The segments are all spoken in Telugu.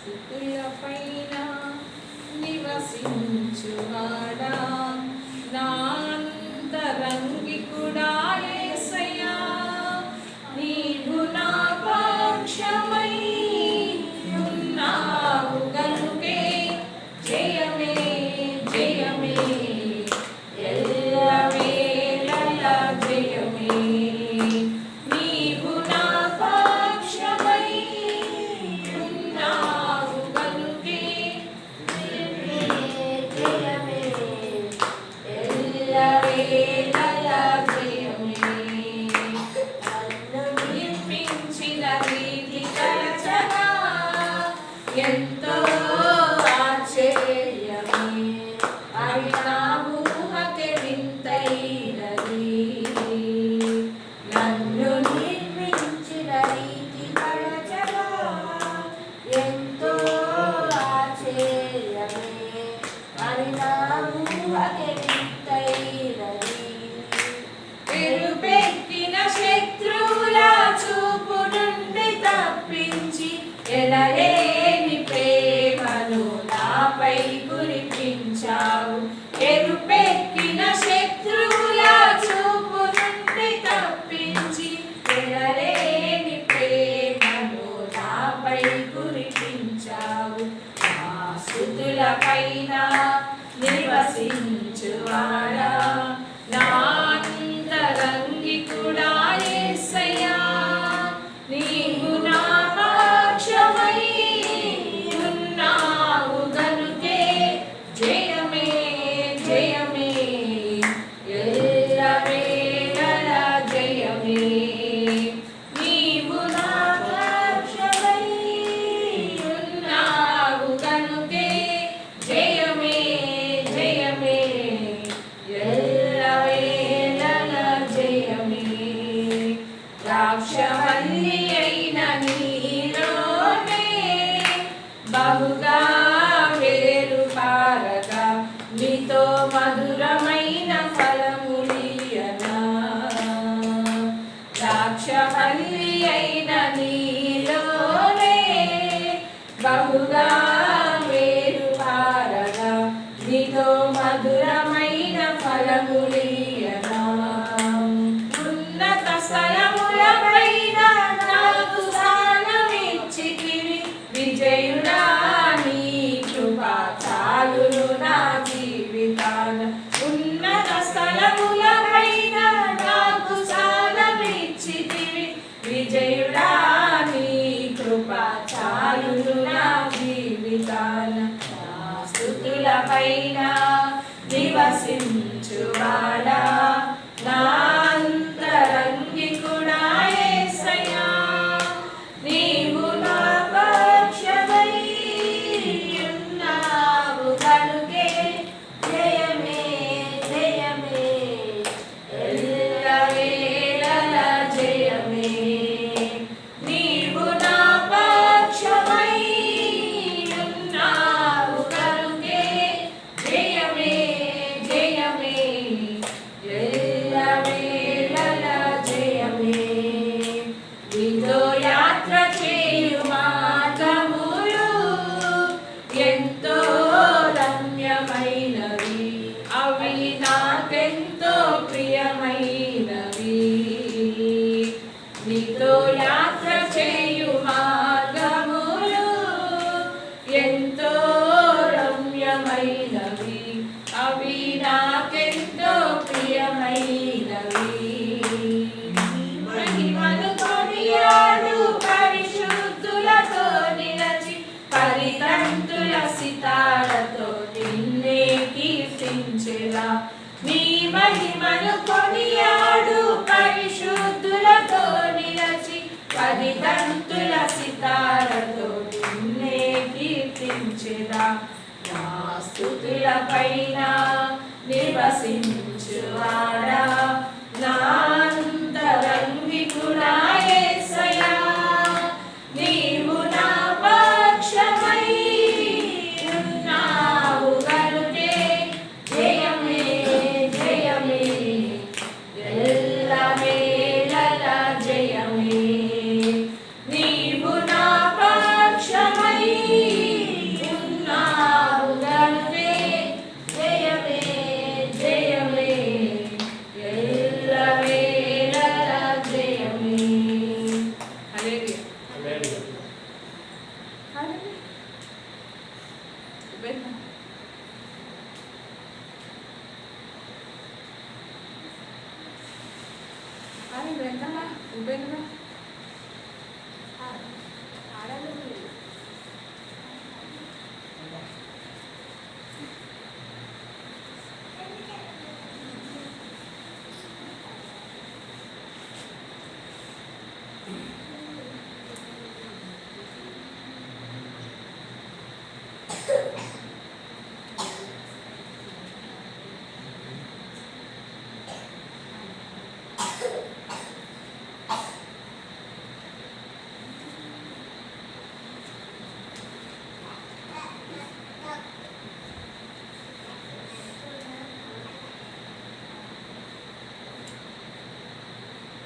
స్తుతులపైన నివసించువాడా నా అంతరంగికుడా యేసయ్యా నీవు నా పక్షమై ఉన్నావు గనుకే జయమే జయమే ఎల్లవేళలా జయమే నీవు నా పక్షమై ఉన్నావు గనుకే జయమే ఎల్లవేళలా జయమే నన్ను నిర్మించిన రీతి తలచగా ఎంతో ఆశ్చర్యమే అవి నా ఊహకే వింతైనది నన్ను నిర్మించిన రీతి తలచగా ఎంతో ఆశ్చర్యమే అవి నా ఊహకే వింతైనది ఎరుపెక్కిన శత్రువుల చూపు నుండి తప్పించి ఎడలేని ప్రేమను నాపై కురిపించావు ఎరుపెక్కిన శత్రువుల చూపు నుండి తప్పించి ఎడలేని ప్రేమను నాపై కురిపించావు నా స్తుతులపైన నివసించువాడా నా అంతరంగికుడా యేసయ్యా నీవు నా పక్షమై ఉన్నావు గనుకే జయమే జయమే ఎల్లవేళలా జయమే నీవు నా పక్షమై ఉన్నావు గనుకే జయమే జయమే ఎల్లవేళలా జయమే ద్రాక్షవల్లి అయిన నీలోనే బహుగా వేరు పారగా నీతో మధురమైన ఫలములియనా ద్రాక్షవల్లి అయిన నీలోనే బహుగా వేరు పారగా నీతో మధురమైన ఫలములియనా ఉన్నత స్థలములపైన నాకు స్థానమిచ్చితివి విజయుడా నీ కృప చాలును నా జీవితాన ఉన్నత స్థలములపైన నాకు స్థానమిచ్చితివి విజయుడా నీ కృప చాలును నా జీవితాన నా స్తుతులపైన నివసించువాడా నా అంతరంగికుడా యేసయ్యా నీవు నా పక్షమై ఉన్నావు గనుకే జయమే జయమే ఎల్లవేళలా జయమే నీవు నా పక్షమై ఉన్నావు గనుకే జయమే జయమే ఎల్లవేళలా జయమే నీతో యాత్ర చేయు మార్గములు ఎంతో రమ్యమైనవి అవి నాకెంతో ప్రియమైనవి నీతో యాత్ర చేయు మార్గములు ఎంతో రమ్యమైనవి అవి నాకెంతో ప్రియమైనవి మహిమను కొనియాడు పరిశుద్ధులతో నిలచి పరితంతుల సితారతో నిన్నే కీర్తించెదా నీ మహిమను కొనియాడు పరిశుద్ధులతో నిలచి పరితంతుల సితారతో నిన్నే కీర్తించెదా నా స్తుతులపైన నివసించువాడా నా అంతరంగికుడా యేసయ్యా నీవు నా పక్షమై ఉన్నావు గనుకే జయమే జయమే ఎల్లవేళలా జయమే నీవు నా పక్షమై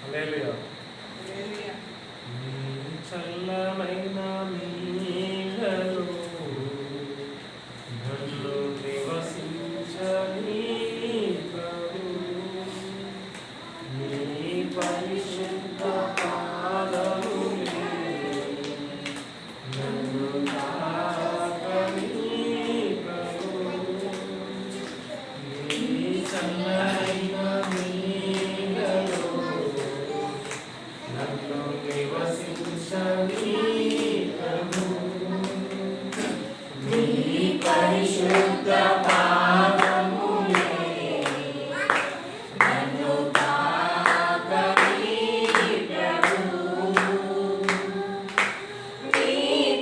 హల్లెలూయా. చల్లమైన నీళ్ళలో నన్ను నివసించని ప్రభు, నీ పరిశుద్ధ పాదములే నన్ను తాకని ప్రభు, నీ చల్లమైన నీళ్ళలో నన్ను నివసించని ప్రభు, నీ పరిశుద్ధ పాదములే నన్ను తాకని ప్రభు, నీ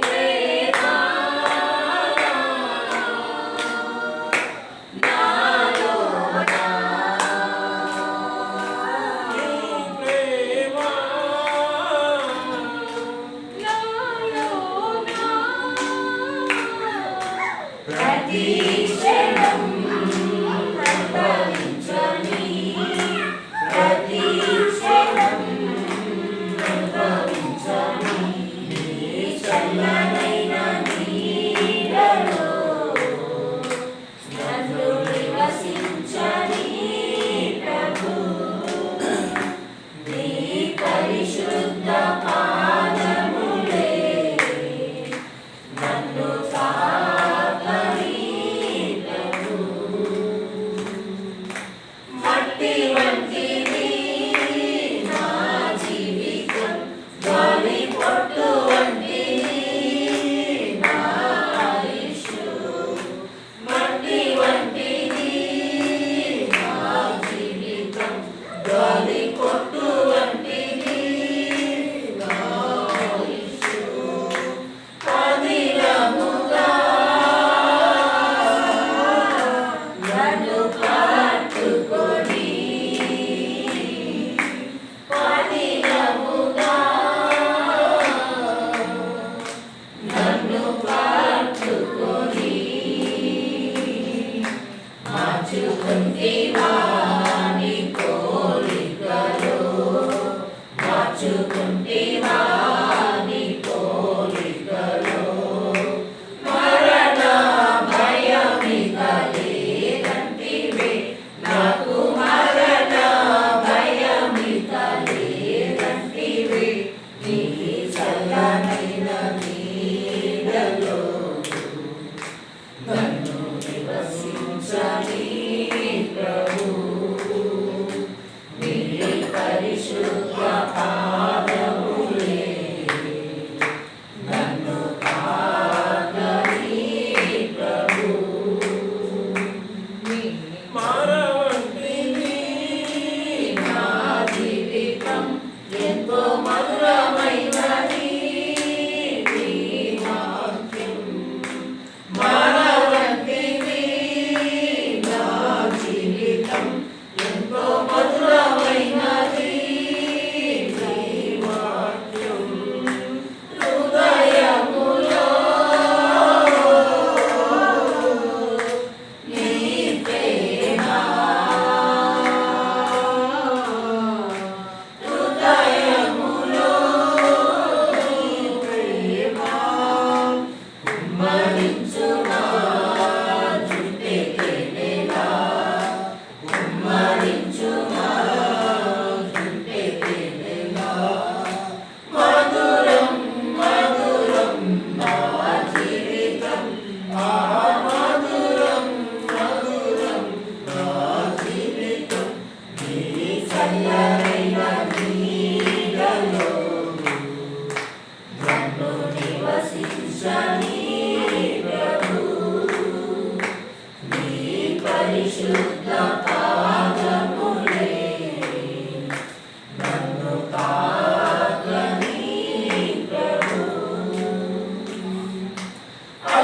ప్రేమ నాలోనా, నీ ప్రేమ ప్రతి క్షణం అనుభవించని, ప్రతి క్షణం అనుభవించని, నీ చల్లనైన నీడలో నన్ను నివసించని ప్రభు, నీ పరిశుద్ధ పాదములే నన్ను తాకని ప్రభు, మట్టి వంటిది నా జీవితం, గాలి పొట్టు వంటిది నా ఆయుష్షు, మట్టి వంటిది నా జీవితం, గాలి పొట్టు వంటిది నా ఆయుష్షు, పదిలము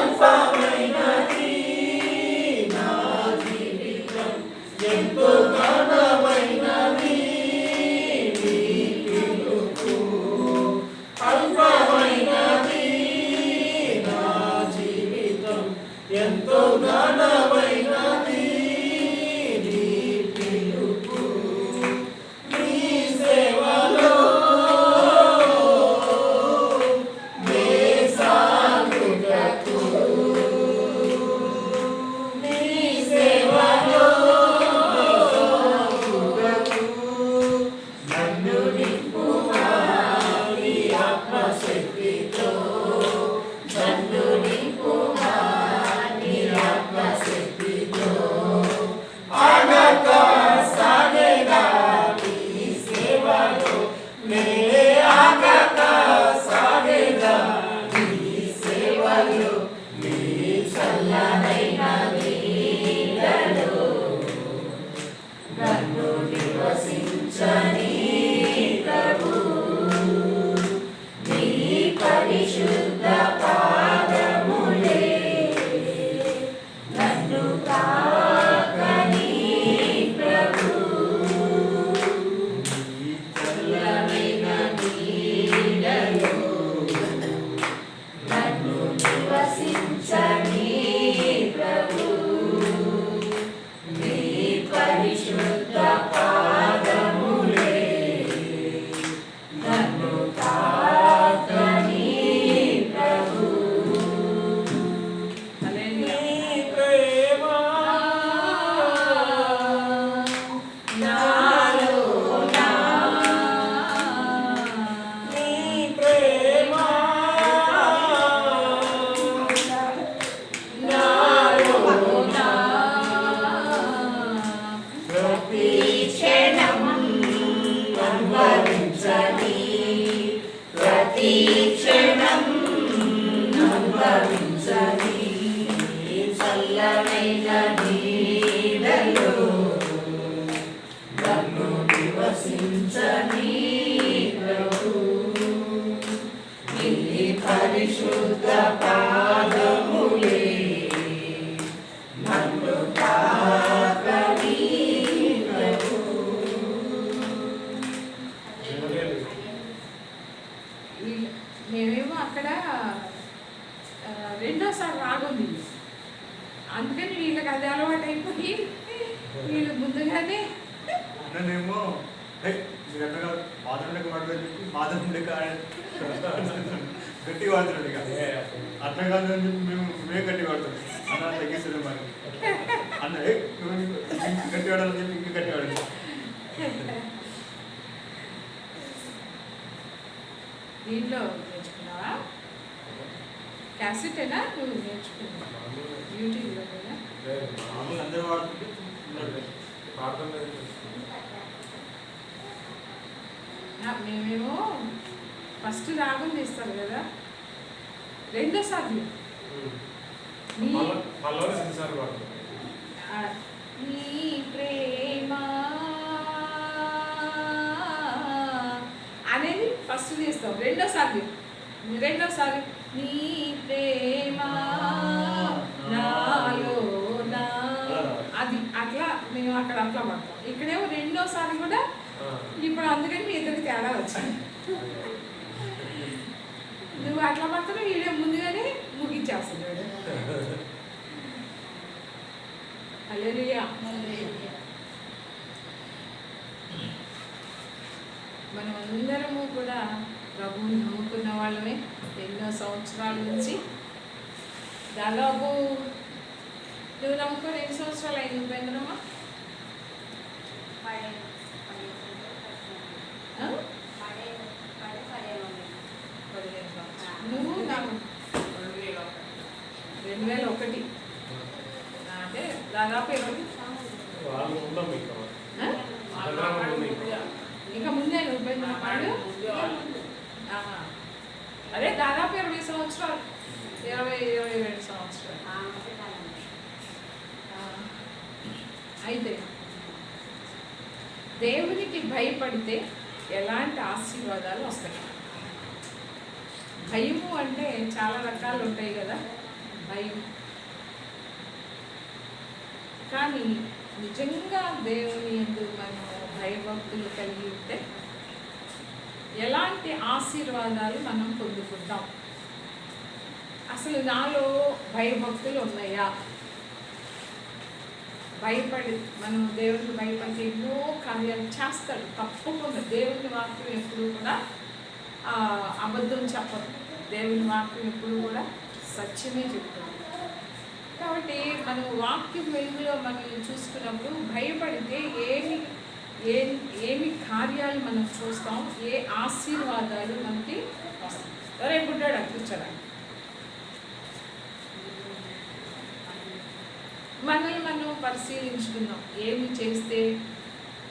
అల్పమైనది నా జీవితం, ఎంతో ఘనమైనది నీ పిలుపు. అల్పమైనది నా జీవితం, ఎంతో ఘనమైనది నీ పిలుపు. నీ సేవలో నే సాగుటకు, నీ సేవలో సాగుటకు నన్ను నింపుమా నీ ఆత్మశక్తితో, నన్ను నింపుమా నీ ఆత్మశక్తితో. ఆగక సాగేదా నీ సేవలో, నే ఆగక సాగేదా నీ సేవలో. నీ చల్లనైన నీడలో నన్ను నివసించని ప్రభు, నీ పరిశుద్ధ పాదములే నన్ను తాకని ప్రభు. నీ చల్లనైన నీడలో నన్ను నివసించని ప్రభు, నీ పరిశుద్ధ పాదములే నన్ను తాకని ప్రభు. నీ ప్రేమ నాలో నా, నీ ప్రేమ నాలో నా, ప్రతి క్షణం అనుభవించని, ప్రతి క్షణం అనుభవించని నీ చల్లనైన నీడలో నన్ను నివసించని ప్రభు, నీ పరిశుద్ధ పాదములే నన్ను తాకని ప్రభు. మేమేమో అక్కడ రెండోసారి రాగుంది, అందుకని వీళ్ళకి అది అలవాటు అయిపోయి వీళ్ళు ముందుగానే నేనేమో మీరు ఎక్కడ బాత్రూమ్ మాట్లాడి చెప్పి బాత్రూమ్ గట్టి వాడుతున్నాడు ఇక అట్లా కాదు అని చెప్పి మేము గట్టి వాడుతాం అన్న తగ్గిస్తుంది మరి అన్న గట్టి వాడాలని చెప్పి ఇంకా గట్టి వాడాలి. దీంట్లో నేర్చుకున్నావా? క్యాసెటేనా నువ్వు నేర్చుకున్నావా? యూట్యూబ్లోనా? మామూలు అందరూ వాడుతుంటే మేమేమో ఫస్ట్ రాగం తీస్తారు కదా, రెండోసారి నీ నీ ప్రేమ అనేది ఫస్ట్ తీస్తాం, రెండోసారి నీ ప్రేమ నాలో నా, అది అట్లా మేము అక్కడ అట్లా పడతాం. ఇక్కడేమో రెండోసారి కూడా ఇప్పుడు, అందుకని మీ ఇద్దరికి తేడా వచ్చింది. నువ్వు అట్లా పడుతున్నా వీడియో ముందుగానే ముగించేస్తున్నాడు. హల్లెలూయా. మనం అందరము కూడా ప్రభువుని నమ్ముకున్న వాళ్ళమే ఎన్నో సంవత్సరాల నుంచి. దాదాపు నువ్వు నమ్ముకొని ఎన్ని సంవత్సరాలు అయింది ఉపేంద్రమ్మా? నువ్వు నాకు 2001 అంటే దాదాపు 20 ఇంకా ముందే నువ్వు ఉపేంద్రమ్మాడు. అదే దాదాపు 20 సంవత్సరాలు, 22 సంవత్సరాలు. అయితే దేవునికి భయపడితే ఎలాంటి ఆశీర్వాదాలు వస్తాయి? భయము అంటే చాలా రకాలు ఉంటాయి కదా. భయం కానీ నిజంగా దేవుని యందు మనం భయభక్తులు కలిగి ఉంటే ఎలాంటి ఆశీర్వాదాలు మనం పొందుకుంటాం? అసలు నాలో భయభక్తులు ఉన్నాయా? భయపడి మనం దేవుడికి భయపడితే ఎన్నో కార్యాలు చేస్తాడు. తప్పకుండా దేవుని వాక్యం ఎప్పుడు కూడా అబద్ధం చెప్పదు. దేవుని వాక్యం ఎప్పుడు కూడా సత్యమే చెప్తుంది. కాబట్టి మనం వాక్యం వెలుగులో మనం చూసుకున్నప్పుడు భయపడితే ఏమి కార్యాలు మనం చూస్తాం, ఏ ఆశీర్వాదాలు మనకి వస్తాయి. ఎవరైపుంటాడు కూర్చోరా. మనల్ని మనం పరిశీలించుకుందాం. ఏమి చేస్తే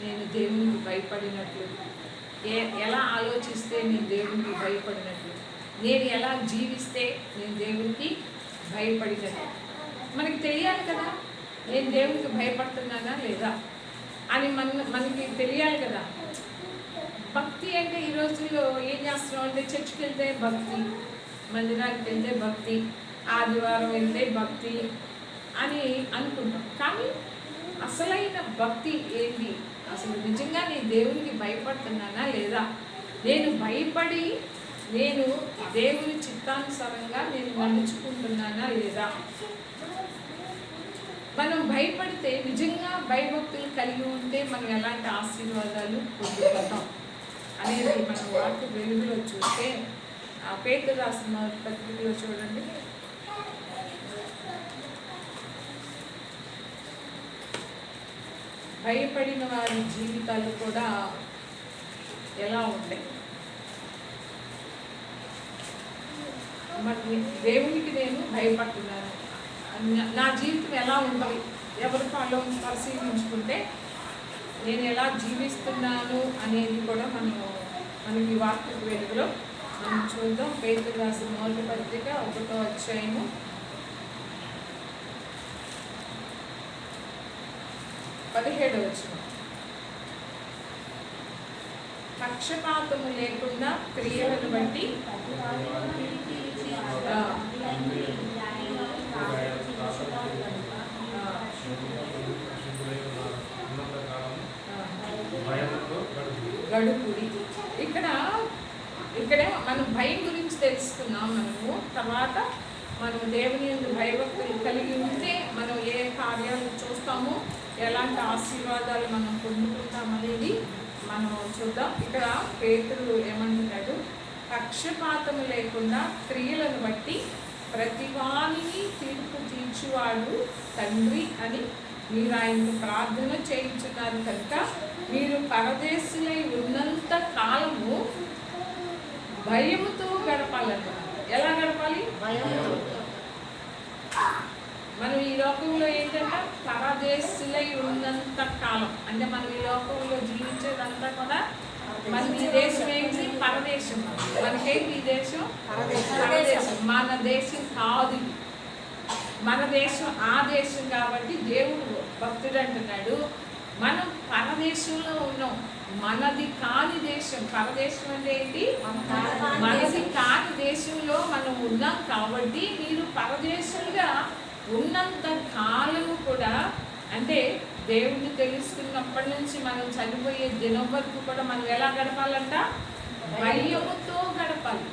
నేను దేవునికి భయపడినట్లు, ఎలా ఆలోచిస్తే నేను దేవునికి భయపడినట్లు, నేను ఎలా జీవిస్తే నేను దేవునికి భయపడినట్లు మనకి తెలియాలి కదా. నేను దేవునికి భయపడుతున్నానా లేదా అని మనకి తెలియాలి కదా. భక్తి అంటే ఈ రోజుల్లో ఏం చేస్తున్నాం అంటే చర్చికి వెళ్తే భక్తి, మందిరానికి వెళ్తే భక్తి, ఆదివారం వెళ్తే భక్తి అని అనుకుంటాం. కానీ అసలైన భక్తి ఏంటి? అసలు నిజంగా నేను దేవునికి భయపడుతున్నానా లేదా? నేను భయపడి నేను దేవుని చిత్తానుసారంగా నేను నడుచుకుంటున్నానా లేదా? మనం భయపడితే నిజంగా భయభక్తులు కలిగి ఉంటే మనం ఎలాంటి ఆశీర్వాదాలు పొందుకుంటాం అనేది మనం వాటి వెలుగులో చూస్తే పేతురు రాసిన పత్రికలో చూడండి. భయపడిన వారి జీవితాలు కూడా ఎలా ఉంటాయి? మరి దేవునికి నేను భయపడుతున్నాను, నా జీవితం ఎలా ఉంటుంది? ఎవరి పాలో పరిశీలించుకుంటే నేను ఎలా జీవిస్తున్నాను అనేది కూడా మనకి వాక్య వెలుగులో మనం చూద్దాం. పేతురు రాసిన మొదటి పత్రిక 1వ అధ్యాయము 17వ వచనం. పక్షపాతము లేకుండా క్రియలను బట్టి గడుపుడి. ఇక్కడ మనం భయం గురించి తెలుసుకున్నాం. మనము తర్వాత మనం దేవుని యందు భయభక్తులు కలిగి ఉంటే మనం ఏ కార్యాలు చూస్తామో, ఎలాంటి ఆశీర్వాదాలు మనం పొందుకుంటాం అనేది మనం చూద్దాం. ఇక్కడ పేతురు ఏమంటున్నాడు? పక్షపాతము లేకుండా క్రియలను బట్టి ప్రతివానిని తీర్పు తీర్చువాడు తండ్రి అని మీరు ఆయనకు ప్రార్థన చేయించున్నారు కనుక మీరు పరదేశులై ఉన్నంత కాలము భయముతో గడపాలన్నారు. ఎలా గడపాలి? భయముతో. మనం ఈ లోకంలో ఏంటంటే పరదేశులై ఉన్నంత కాలం అంటే మనం ఈ లోకంలో జీవించేదంతా కూడా మన ఈ దేశం ఏంటి? పరదేశం. మనకేంటి ఈ దేశం? పరదేశం. మన దేశం కాదు, మన దేశం ఆ దేశం. కాబట్టి దేవుడు భక్తుడు అంటున్నాడు మనం పరదేశంలో ఉన్నాం, మనది కాని దేశం. పరదేశం అంటే ఏంటి? మనది కాని దేశంలో మనం ఉన్నాం. కాబట్టి మీరు పరదేశంగా ఉన్నంత కాలము కూడా అంటే దేవుడిని తెలుసుకున్నప్పటి నుంచి మనం చనిపోయే దినం వరకు కూడా మనం ఎలా గడపాలంట? భయముతో గడపాలి.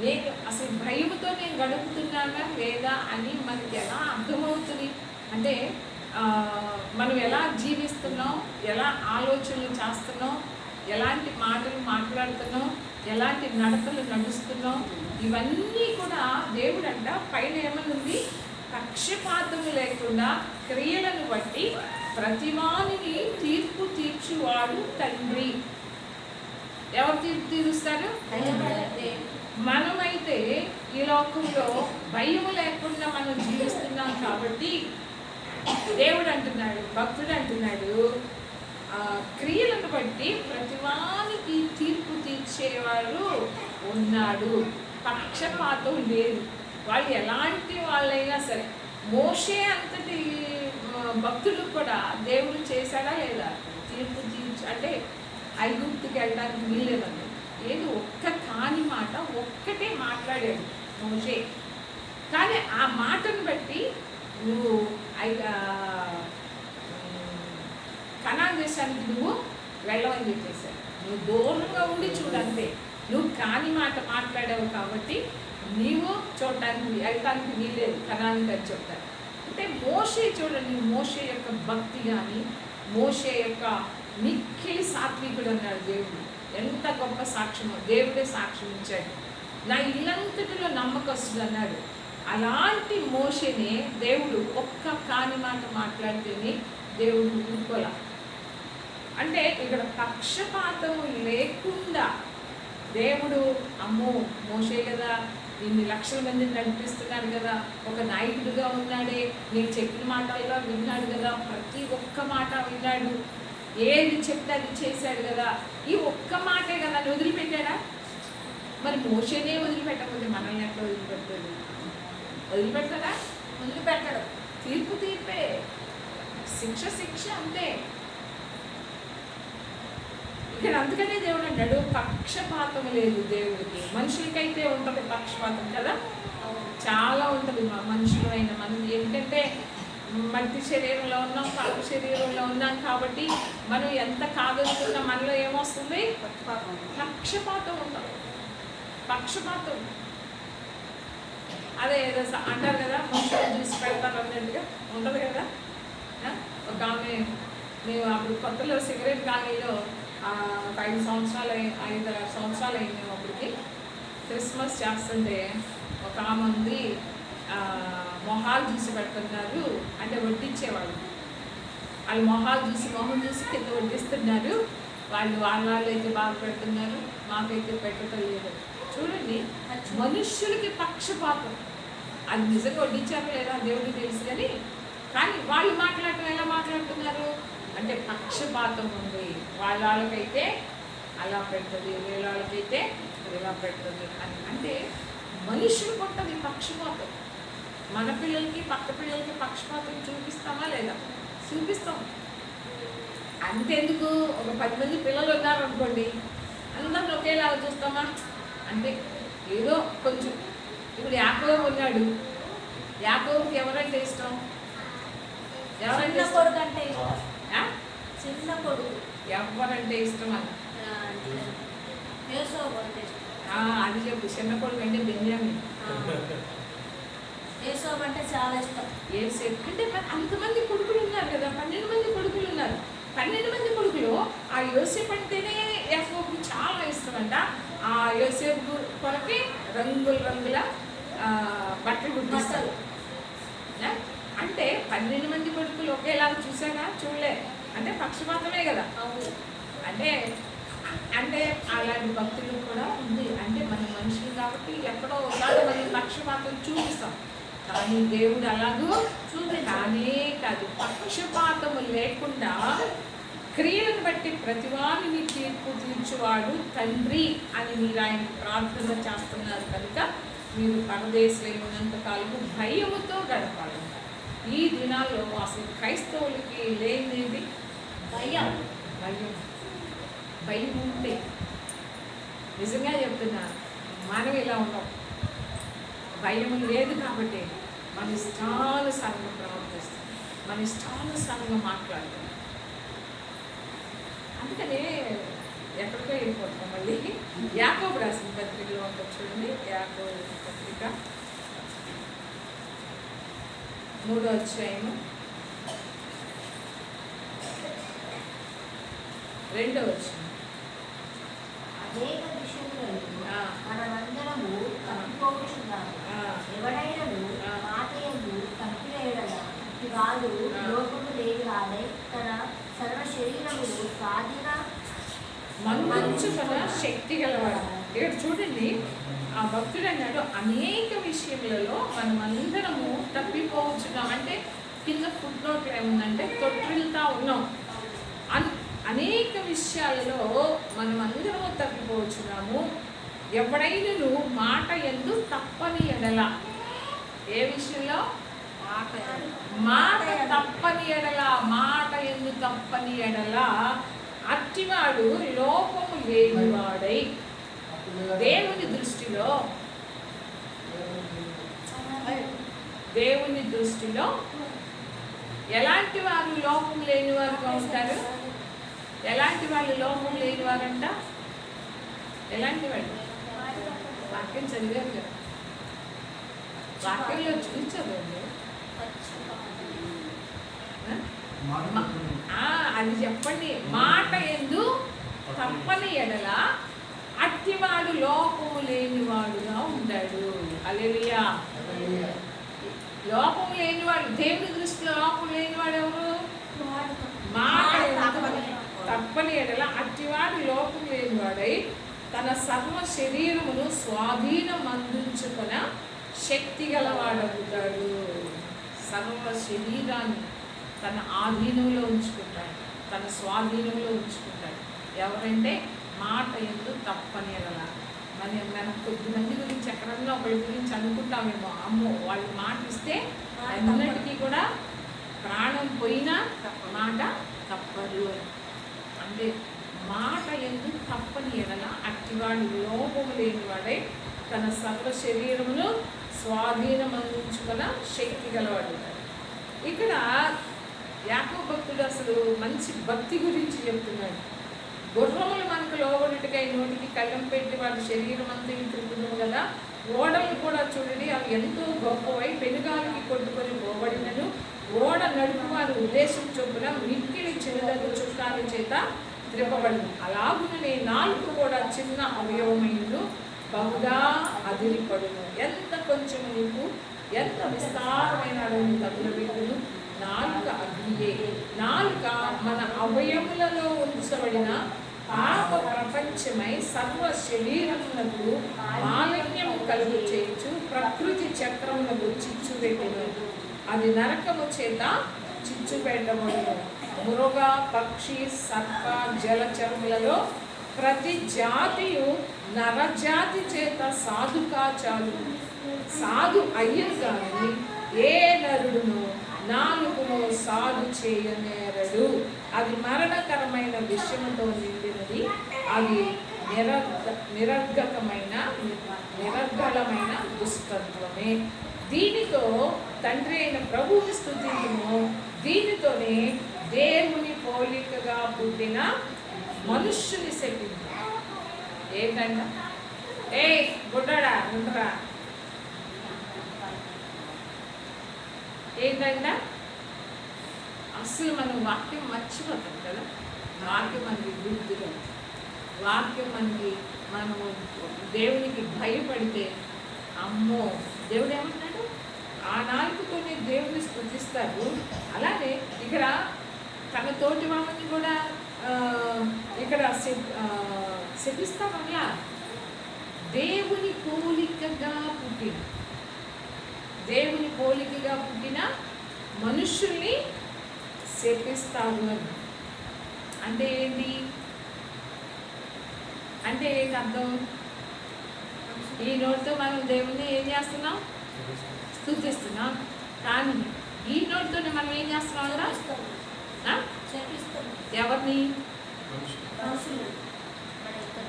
నేను అసలు భయముతో నేను గడుపుతున్నానా లేదా అని మనకి ఎలా అర్థమవుతుంది అంటే మనం ఎలా జీవిస్తున్నాం, ఎలా ఆలోచనలు చేస్తున్నాం, ఎలాంటి మాటలు మాట్లాడుతున్నాం, ఎలాంటి నడకలు నడుస్తున్నాం, ఇవన్నీ కూడా దేవుడు అంట పైన ఏమనుంది? పక్షపాతము లేకుండా క్రియలను బట్టి ప్రతివానిని తీర్పు తీర్చువాడు తండ్రి. ఎవరు తీర్పు తీరుస్తారు? మనమైతే ఈ లోకంలో భయము లేకుండా మనం జీవిస్తున్నాం కాబట్టి దేవుడు అంటున్నాడు, భక్తుడు అంటున్నాడు క్రియలను బట్టి ప్రతివానికి తీర్పు తీర్చేవాడు ఉన్నాడు. పక్షపాతం లేదు. వాళ్ళు ఎలాంటి వాళ్ళైనా సరే. మోషే అంతటి భక్తులు కూడా దేవుడు చేశాడా లేదా? తీర్పు అంటే ఐగుప్తుకి వెళ్ళడానికి వీలేదండి. ఏదో ఒక్క కాని మాట ఒక్కటే మాట్లాడాడు మోషే. కానీ ఆ మాటను బట్టి నువ్వు కనాను దేశానికి నువ్వు వెళ్ళవని చెప్పేశాడు. నువ్వు దూరంగా ఉండి చూడంతే. నువ్వు కాని మాట మాట్లాడావు కాబట్టి నీవు చూడటానికి వెళ్ళటానికి వీలేదు కనానికి అని చెప్తారు. అంటే మోషే చూడండి, మోషే యొక్క భక్తి కానీ, మోషే యొక్క మిక్కిలి సాత్వికుడు అన్నాడు దేవుడు. ఎంత గొప్ప సాక్ష్యమో, దేవుడే సాక్ష్యం ఇచ్చాడు. నా ఇల్లంతటిలో నమ్మకస్తుడు అన్నాడు. అలాంటి మోషేనే దేవుడు ఒక్క కాని మాట మాట్లాడితేనే దేవుడు ఊరుకోలా. అంటే ఇక్కడ పక్షపాతము లేకుండా దేవుడు అమ్మో మోషే కదా, ఇన్ని లక్షల మందిని నడిపిస్తున్నాడు కదా, ఒక నాయకుడిగా ఉన్నాడే, నేను చెప్పిన మాటల్లో విన్నాడు కదా, ప్రతి ఒక్క మాట విన్నాడు, ఏది చెప్తే అది చేశాడు కదా, ఈ ఒక్క మాటే కదా అని వదిలిపెట్టాడా? మరి మోషేనే వదిలిపెట్టకపోతే మనల్ని ఎట్లా వదిలిపెట్టాడు? వదిలిపెడతాడా? వదిలిపెట్టాడు. తీర్పు తీర్పే, శిక్ష శిక్ష అంతే. ఇక్కడ అందుకనే దేవుడు అన్నాడు పక్షపాతం లేదు దేవుడికి. మనుషులకైతే ఉంటుంది పక్షపాతం కదా, చాలా ఉంటుంది. మనుషులైన మనం ఏంటంటే మట్టి శరీరంలో ఉన్నాం, పాప శరీరంలో ఉన్నాం కాబట్టి మనం ఎంత కాదనుకున్నా మనలో ఏమొస్తుంది? పక్షపాతం ఉంటుంది. పక్షపాతం అదే ఏదో అంటారు కదా, మనుషులు చూసి పెడతారు అన్నట్టుగా ఉంటుంది కదా. ఒక ఆమె మేము అప్పుడు కొత్తలో సిగరెట్ కాలనీలో 5 సంవత్సరాలు 5-6 సంవత్సరాలు అయింది మేము అప్పటికి. క్రిస్మస్ చేస్తుంటే ఒక ఆమె ఉంది, మొహాలు చూసి పెడుతున్నారు, అంటే వడ్డించేవాళ్ళు. వాళ్ళు మొహాలు చూసి మొహం చూసి కింద వడ్డిస్తున్నారు. వాళ్ళు అయితే బాగా పెడుతున్నారు, మాకైతే పెట్టడం లేదు. చూడండి, మనుష్యులకి పక్షపాతం. అది నిజంగా వడ్డించారో లేదా దేవుడికి తెలుసు కానీ వాళ్ళు మాట్లాడటం ఎలా మాట్లాడుతున్నారు అంటే పక్షపాతం ఉంది. వాళ్ళకైతే అలా పెడుతుంది, వీళ్ళకైతే ఇలా పెడుతుంది అని. అంటే మనుషులకు ఉంటుంది పక్షపాతం. మన పిల్లలకి పక్క పిల్లలకి పక్షపాతం చూపిస్తామా లేదా? చూపిస్తాం. అంతెందుకు, ఒక 10 మంది పిల్లలు ఉన్నారు అనుకోండి, అందరిని ఒకేలాగా చూస్తామా అంటే ఏదో కొంచెం. ఇప్పుడు యాకోబు ఉన్నాడు, యాకోబుకి ఎవరంటే ఇష్టం? ఎవరంటే కొడుకు అంటే చిన్న కొడుకు ఎవరంటే ఇష్టం అని అది చెప్పు. చిన్న కొడుకు అంటే బెన్యామిన్. యేసోబు అంటే చాలా ఇష్టం. ఏసేపు అంటే అంతమంది కొడుకులు ఉన్నారు కదా, 12 మంది కొడుకులు ఉన్నారు. 12 మంది కొడుకులు ఆ యోసేపు అంటేనే యాకోబుకి చాలా ఇష్టం అంట. ఆ యోసేపు కొరకి రంగుల బట్టలు గుర్తిస్తారు. అంటే 12 మంది కొడుకులు ఒకేలాగా చూసాగా? చూడలే. అంటే పక్షపాతమే కదా. అంటే అంటే అలాంటి భక్తులు కూడా ఉంది. అంటే మన మనుషులు కాబట్టి ఎక్కడో ఒకసారి మనం పక్షపాతం చూపిస్తాం, కానీ దేవుడు అలాగూ కానే కాదు. పక్షపాతము లేకుండా క్రియలను బట్టి ప్రతివాడిని తీర్పు తీర్చువాడు తండ్రి అని మీరు ఆయన ప్రార్థన చేస్తున్నారు కనుక మీరు పరదేశంలో ఉన్నంతకాలము భయముతో గడపాలి. ఈ దినాల్లో అసలు క్రైస్తవులకి లేనిది భయం. భయం భయం ఉంటే నిజంగా చెప్తున్నాను, మనం ఇలా ఉన్నాం. భయం లేదు కాబట్టి మన ఇష్టానుసారంగా ప్రవర్తిస్తాం, మన ఇష్టానుసారంగా మాట్లాడతాం. అందుకనే ఎక్కడికో వెళ్ళిపోతాం. మళ్ళీ యాకోబు రాసిన పత్రికలో ఉంటుంది చూడండి, యాకోబు పత్రిక 3వ అధ్యాయము 2వ వచనం. అనేక విషయములలో మనమందరము తప్పిపోవచ్చున్నాము. ఎవడైనను మాట యందు తప్పిన యెడల వాడు లోకము లేని వాడై తన సర్వ శరీరమును స్వాధీన మంచుకొన శక్తి గలవాడు. ఇక్కడ చూడండి, ఆ భక్తుడు అన్నాడు అనేక విషయములలో మనమందరము తప్పిపోవచ్చున్నాం. అంటే కింద ఫుట్ నోట్లో ఏముందంటే తొట్టిల్తా ఉన్నాం. అనేక విషయాలలో మనమందరము తప్పిపోవచ్చున్నాము. ఎవడైనను మాట యందు తప్పని ఎడల, ఏ విషయంలో? మాట తప్పని ఎడల, మాట యందు తప్పని ఎడల అట్టివాడు లోపము లేనివాడై దేవుని దృష్టిలో ఎలాంటి వారు లోపం లేని వారుగా ఉంటారు? ఎలాంటి వాళ్ళు లోపం లేని వారంట? ఎలాంటి వాళ్ళు? వాక్యం చదివారు కదా, వాక్యంలో చూపించదండి. అది చెప్పండి. మాట యందు తప్పని ఎడల అట్టివాడు లోపము లేనివాడుగా ఉంటాడు. హల్లెలూయా. లోపము లేనివాడు, దేవుని దృష్టిలో లోపం లేనివాడు ఎవరు? మాట తప్పని ఎడల అట్టివాడు లోపం లేనివాడై తన సర్వ శరీరమును స్వాధీనం అందించుకున్న శక్తి గలవాడవుతాడు. సర్వ శరీరాన్ని తన ఆధీనంలో ఉంచుకుంటాడు, తన స్వాధీనంలో ఉంచుకుంటాడు. ఎవరంటే మాట యందు తప్పని ఎడల. మనం కొద్దిమంది గురించి ఎక్కడన్నా ఒకరి గురించి అనుకుంటామేమో, అమ్మో వాళ్ళు మాట ఇస్తే అన్నిటికీ కూడా ప్రాణం పోయినా మాట తప్పదు అని. అంటే మాట యందు తప్పని ఎడల అట్టివాడు లోపము లేనివాడై తన సర్వ శరీరమును స్వాధీనం అందించుకున్న శక్తి గలవాడు. ఇక్కడ యాకోబు భక్తుడు అసలు మంచి భక్తి గురించి చెప్తున్నాడు. గుర్రములు మనకు లోబడుటకై నోటికి కళ్ళం పెట్టి వాడి శరీరం అంతా తిరుగుతున్నాం కదా. ఓడలు కూడా చూడండి, అవి ఎంతో గొప్పవై పెనుగాలికి కొట్టుకొని పోబడినను ఓడ నడుపు వారి ఉద్దేశం చొప్పున మిక్కిలి చిన్నదగు చుక్కాల చేత త్రిప్పబడింది. అలాగునే నాలుగు కూడా చిన్న అవయవమైనను బహుగా అదిరిపడును. ఎంత కొంచెం నీకు ఎంత విస్తారమైన అడవిని తగులబెట్టును. నాలుక అగ్నియే. నాలుక మన అవయములలో ఉంచబడిన పాప ప్రపంచమై సర్వ శరీరమునకు మాలిన్యము కలుగు చేయొచ్చు. ప్రకృతి చక్రములకు చిచ్చు పెట్టిను. అది నరకము చేత చిచ్చు పెట్టబడును. మృగ పక్షి సర్ప జలచరములలో ప్రతి జాతియు నరజాతి చేత సాధు అయ్యను కానీ ఏ నరుడును నాలుగును సాధు చేయనేరడు. అది మరణకరమైన విషయముతో నిండినది. అది నిరర్గళమైన దుష్టత్వమే. దీనితో తండ్రి అయిన ప్రభువుని స్తుతించుము. దీనితోనే దేవుని పోలికగా పుట్టిన మనుష్యుని శపించు. ఏంటంట? ఏ గుడ్డడా ఉండరా? ఏంటంట? అసలు మనం వాక్యం మర్చిపోతాం కదా. వాక్యం మనకి గుర్తుగా, వాక్యం మనకి మనము దేవునికి భయపడితే అమ్మో దేవుడు ఏమంటున్నాడు? ఆ నాలుగుతోనే దేవుని స్తుతిస్తారు. అలానే ఇక్కడ తన తోటి వాళ్ళని కూడా ఇక్కడ శపిస్తామలా. దేవుని పోలికగా పుట్టిన మనుషుల్ని శపిస్తాడు అని. అంటే ఏంటి? అంటే ఏంటి అర్థం? ఈ నోటితో మనం దేవుణ్ణి ఏం చేస్తున్నాం? స్తుతిస్తున్నాం. కానీ ఈ నోటితోనే మనం ఏం చేస్తున్నాం? ఎవరిని?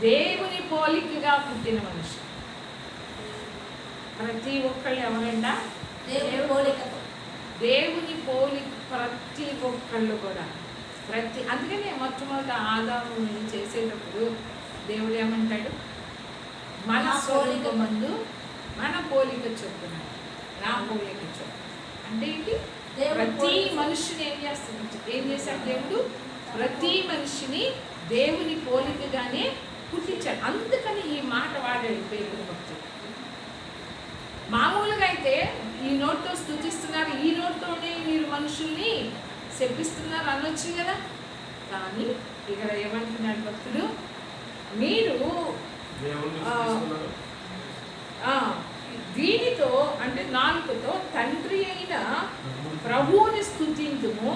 దేవుని పోలికగా పుట్టిన మనిషి. ప్రతి ఒక్కళ్ళు ఎవరంట? దేవుని పోలిక. ప్రతి ఒక్కళ్ళు కూడా అందుకనే మొట్టమొదటి ఆదాము చేసేటప్పుడు దేవుడు ఏమంటాడు? మన స్వరూపమందు మన పోలిక చొప్పున, నా పోలిక చొప్పున. అంటే ఏంటి? ప్రతి మనిషిని ఏం చేశాడు దేవుడు? ప్రతి మనిషిని దేవుని పోలికగానే పుట్టించాడు. అందుకని ఈ మాట వాడాడు పేతురు భక్తుడు. మామూలుగా అయితే ఈ నోటితో స్తుతిస్తున్నారు, ఈ నోటితోనే మీరు మనుషుల్ని శపిస్తున్నారు అనొచ్చు కదా. కానీ ఇక్కడ ఏమంటున్నాడు భక్తుడు? మీరు దీనితో అంటే నాలుగుతో తండ్రి అయిన ప్రభువుని స్తుతింతుము.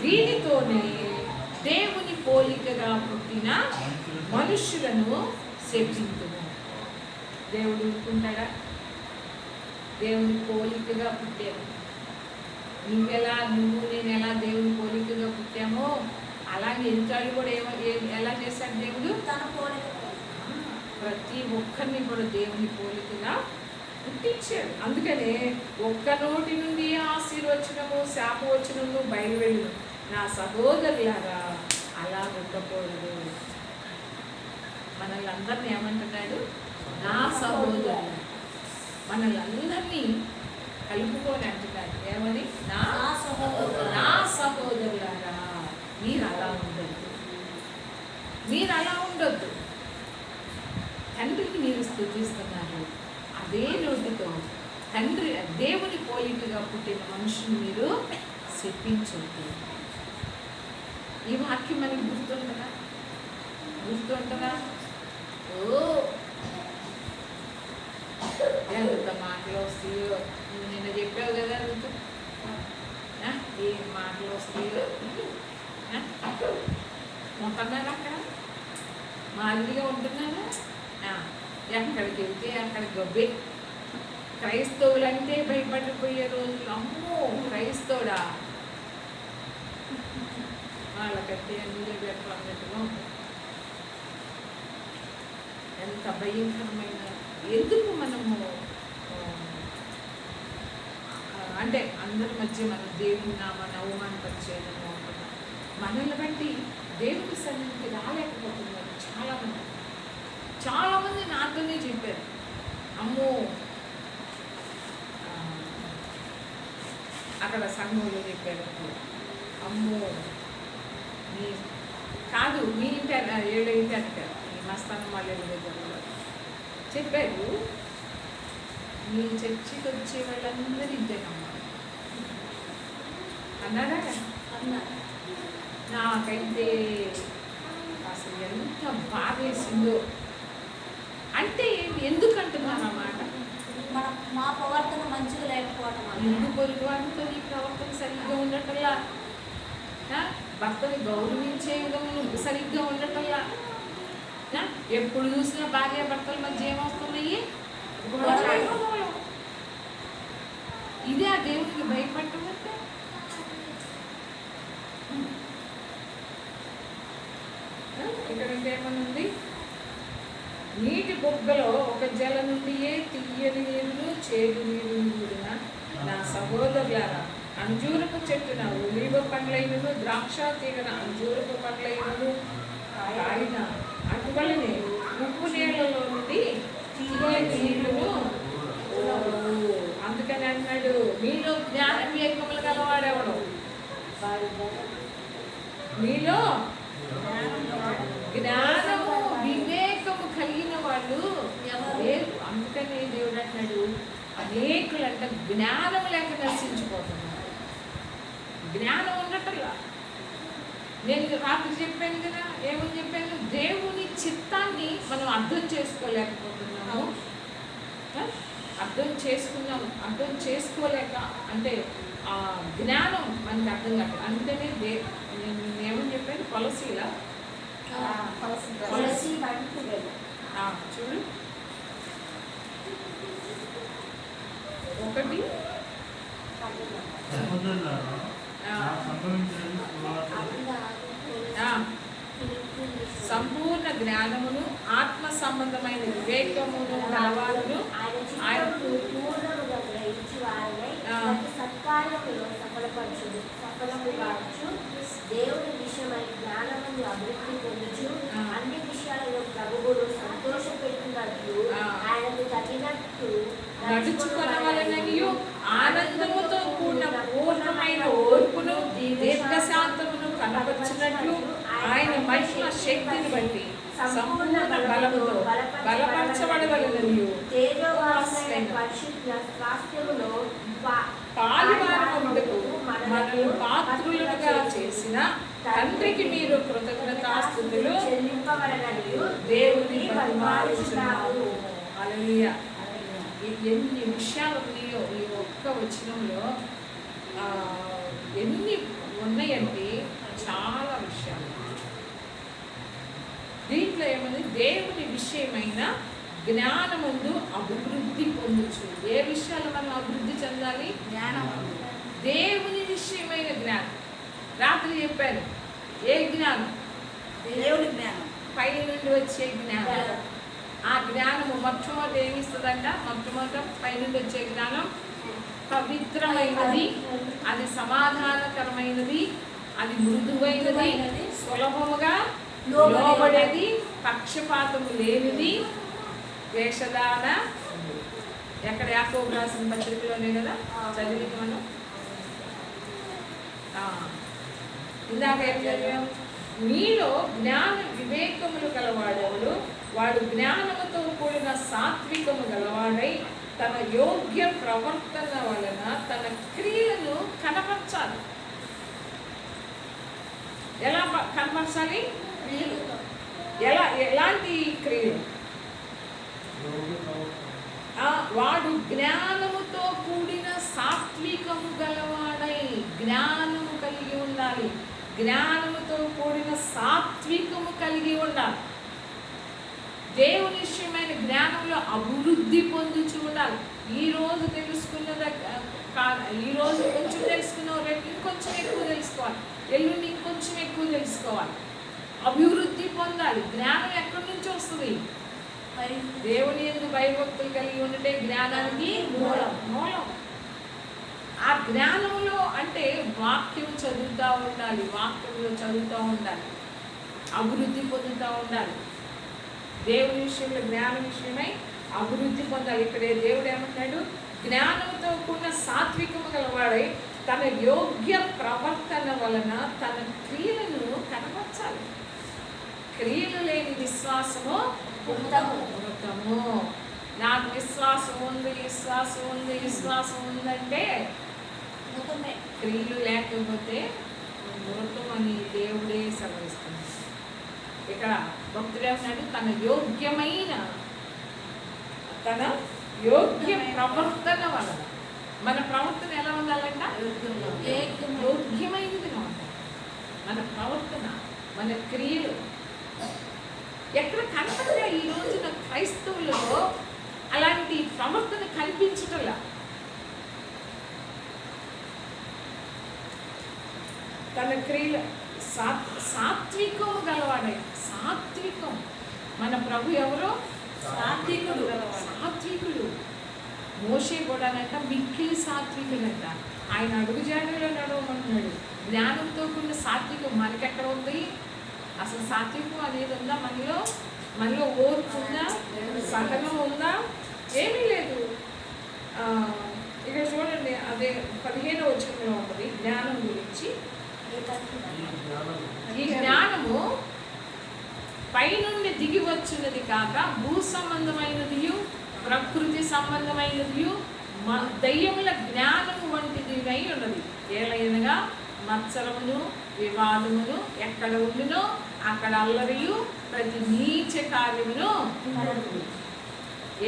దీనితోనే దేవుని పోలికగా పుట్టిన మనుష్యులను శపింతుము. దేవుడు ఊరుకుంటాడా? దేవుని పోలికగా పుట్టాము. నువ్వు నేను ఎలా దేవుని పోలికగా పుట్టామో అలాగే ఎదుటాళ్ళు కూడా ఎలా చేశాడు దేవుడు? తన పోలిక. ప్రతి ఒక్కరిని కూడా దేవుని పోలికగా పుట్టించాడు. అందుకనే ఒక్క నోటి నుండి ఆశీర్వచనము శాపవచనము బయలువెళ్ళు. నా సహోదరులారా అలా ఉండకూడదు. మనల్ని అందరినీ ఏమంటున్నాడు? నా సహోదరులు. మనల్ని అందరినీ కలుపుకొని అంటున్నాడు. ఏమని? నా సహోదరులారా మీరు అలా ఉండొద్దు. మీరు అలా ఉండొద్దు. తండ్రికి మీరు స్తుతిస్తున్నారు. అదే నోటితో తండ్రి దేవుని పోలికగా పుట్టిన మనుషుని మీరు శపించొద్దు. ఈ వాక్యం మనకి గుర్తుంటుందా? ఓ ఎంత మాటలు వస్తాయో. నిన్న చెప్పావు కదా ఋతు, ఏ మాటలు వస్తాయో. ఉంటున్నారా అక్కడ? మాదిరిగా ఉంటున్నారా? ఎక్కడికి వెళ్తే అక్కడ గబ్బే. క్రైస్తవులంటే భయపడిపోయే రోజులు. అమ్మో క్రైస్తవుడా, వాళ్ళకంటే అన్ని బెటర్ అన్నట్టుగా ఉంటుంది. ఎంత భయంకరమైన. ఎందుకు మనము అంటే అందరి మధ్య మనం దేవుని నామాన్ని అవమానపరిచేయడము అనుకున్నాం. మనల్ని బట్టి దేవుని సన్నిధికి రాలేకపోతున్నారు చాలామంది నాతోనే చెప్పారు. అమ్మో అక్కడ సంఘంలో చెప్పారు, అమ్మో మీ కాదు మీ ఇంటి 7 ఇంటి అంటారు, ఈ మస్తానం వాళ్ళు దగ్గర చెప్పారు, మీ చర్చికి వచ్చే వాళ్ళందరూ ఇంతేనమ్మా అన్నారా? నాకైతే అసలు ఎంత బాధ వేసిందో. అంటే ఎందుకు అంటున్నాను అన్నమాట? మా ప్రవర్తన మంచిగా లేకపోవడం, ఇల్లు పొరుగు వాళ్ళతో నీ ప్రవర్తన సరిగ్గా ఉండటంలా, భర్తని గౌరవించే విధంగా సరిగ్గా ఉండటంలా, ఎప్పుడు చూసినా భార్య భర్తల మధ్య ఏమవుతున్నాయి? ఇదే ఆ దేవుడికి భయపడటం అంటే. ఇక్కడ ఏమనుంది? నీటి బొగ్గలో ఒక జల నుండియే తీయని నీరును చేదు నీరు కూడిన నా సహోదరులారా, అంజూరపు చెట్టున ఒలీవ పండ్లైనను ద్రాక్ష తీగన అంజూరపు పండ్లైనను కాయిన అటువలనే ఉప్పు నీళ్ళలో నుండి తీయని నీళ్లను. అందుకని అన్నాడు, మీలో జ్ఞాన వివేకములు గలవాడెవడు? మీలో జ్ఞానము వివేకము కలిగిన వాళ్ళు లేరు. అందుకనే దేవుడు అంటున్నాడు, అనేకులంట జ్ఞానం లేక నశించిపోతున్నారు. జ్ఞానం ఉండటంలా. నేను రాత్రి చెప్పాను కదా, ఏమని చెప్పాను? దేవుని చిత్తాన్ని మనం అర్థం చేసుకోలేకపోతున్నాము. అర్థం చేసుకోలేక అంటే ఆ జ్ఞానం మనకి అర్థం కాదు. అందుకనే నేను ఏమని చెప్పాను? కొలసీలా చూడు, 1 సంపూర్ణ జ్ఞానమును ఆత్మ సంబంధమైన వివేకమును గలవారును ఆయనకు పూర్ణముగా గ్రహించి వారిని సత్కార్యములో సఫలము కావచ్చు. దేవుని విషయమై జ్ఞానమును అభివృద్ధి పొందుచు అన్ని విషయాలలో ప్రభువును సంతోషపెట్టినట్లు ఆయనకు తగినట్టు నడుచుకొనవలెననియు ఆనందముతో కూడిన పూర్ణమైన ఓర్పును దీర్ఘశాంతమును కనపరిచినట్లు ఆయన మహిమ శక్తిని బట్టి సంపూర్ణ బలముతో బలపరచబడవలెననియు పాలువారములకు మనల్ని పాత్రులుగా చేసిన తండ్రికి మీరు కృతజ్ఞతాస్తుతులు చెల్లింపవలెననియు దేవుని పరిపాలించుచున్నాము. హల్లెలూయా. ఎన్ని విషయాలు ఉన్నాయో ఈ ఒక్క వచనంలో, ఎన్ని ఉన్నాయంటే చాలా విషయాలు. దీంట్లో ఏమని? దేవుని విషయమైన జ్ఞానముందు అభివృద్ధి పొందొచ్చు. ఏ విషయాలు మనం అభివృద్ధి చెందాలి? జ్ఞానం. దేవుని విషయమైన జ్ఞానం. రాత్రి చెప్పాను, ఏ జ్ఞానం? దేవుని జ్ఞానం, పై నుండి వచ్చే జ్ఞానం. ఆ జ్ఞానము మొట్టమొదటి ఏమి ఇస్తుందంట? మొట్టమొదట పైనుండి వచ్చే జ్ఞానం పవిత్రమైనది, అది సమాధానకరమైనది, అది మృదువైనది, సులభముగా లోబడేది, పక్షపాతము లేనిది, వేషధారణ. ఎక్కడ యాకోబు రాసిన పత్రికలోనే కదా చదివింది మనం. ఇందాక ఏం చదివాం? మీలో జ్ఞాన వివేకములు గలవాడెవడు? వాడు జ్ఞానముతో కూడిన సాత్వికము గలవాడై తన యోగ్య ప్రవర్తన వలన తన క్రియలను కనపరచాలి. ఎలా కనపరచాలి? ఎలాంటి క్రియలు? వాడు జ్ఞానముతో కూడిన సాత్వికము గలవాడై, జ్ఞానము కలిగి ఉండాలి. జ్ఞానముతో కూడిన సాత్వికము కలిగి ఉండాలి. దేవుని విషయమైన జ్ఞానంలో అభివృద్ధి పొందుచు ఉండాలి. ఈరోజు తెలుసుకున్నది ఈరోజు కొంచెం తెలుసుకున్నావు, రేపు ఇంకొంచెం ఎక్కువ తెలుసుకోవాలి, ఎల్లుండి ఇంకొంచెం ఎక్కువ తెలుసుకోవాలి. అభివృద్ధి పొందాలి. జ్ఞానం ఎక్కడి నుంచి వస్తుంది? దేవుని యందు భయభక్తులు కలిగి ఉంటే జ్ఞానానికి మూలం. ఆ జ్ఞానంలో అంటే వాక్యం చదువుతూ ఉండాలి, వాక్యంలో చదువుతూ ఉండాలి, అభివృద్ధి పొందుతూ ఉండాలి. దేవుని విషయంలో జ్ఞానం విషయమై అభివృద్ధి పొందాలి. ఇక్కడే దేవుడు ఏమంటున్నాడు? జ్ఞానంతో కూడిన సాత్వికము గలవాడై తన యోగ్య ప్రవర్తన వలన తన క్రియలను కనపరచాలి. క్రియలు లేని విశ్వాసము మృతము. నాకు విశ్వాసం ఉందంటే క్రియలు లేకపోతే మృతం అని దేవుడే సెలవిస్తున్నాడు. ఇక్కడ భక్తుడు ఏమన్నాడు? తన యోగ్య ప్రవర్తన వలన. మన ప్రవర్తన ఎలా ఉండాలంట? యోగ్యమైనదిగా ఉండాలి. మన ప్రవర్తన, మన క్రియలు ఎక్కడ కనపడలే. ఈ రోజున క్రైస్తవులలో అలాంటి ప్రవర్తన కనిపించటంలా. తన క్రియలు సాత్వికం గలవాడే. సాత్వికం. మన ప్రభు ఎవరు? సాత్వికుడు. మోషే కూడానంట మిక్కిలి సాత్వికుడంట. ఆయన అడుగుజాడలో నడవమంటున్నాడు. జ్ఞానంతో కూడిన సాత్వికం మనకెక్కడ ఉంది? అసలు సాత్వికం అనేది ఉందా మనలో ఓర్పు ఉందా? సహనం ఉందా? ఏమీ లేదు. ఇక్కడ చూడండి, అదే 15వ వచనంలో ఉంటుంది జ్ఞానం గురించి. ఈ జ్ఞానము పైనుండి దిగి వచ్చినది కాక భూ సంబంధమైనది, ప్రకృతి సంబంధమైనది, దయ్యముల జ్ఞానము వంటిది అయి ఉన్నది. ఏలైనగా మత్సరమును వివాదమును ఎక్కడ ఉండునో అక్కడ అల్లరియు ప్రతి నీచ కార్యమును.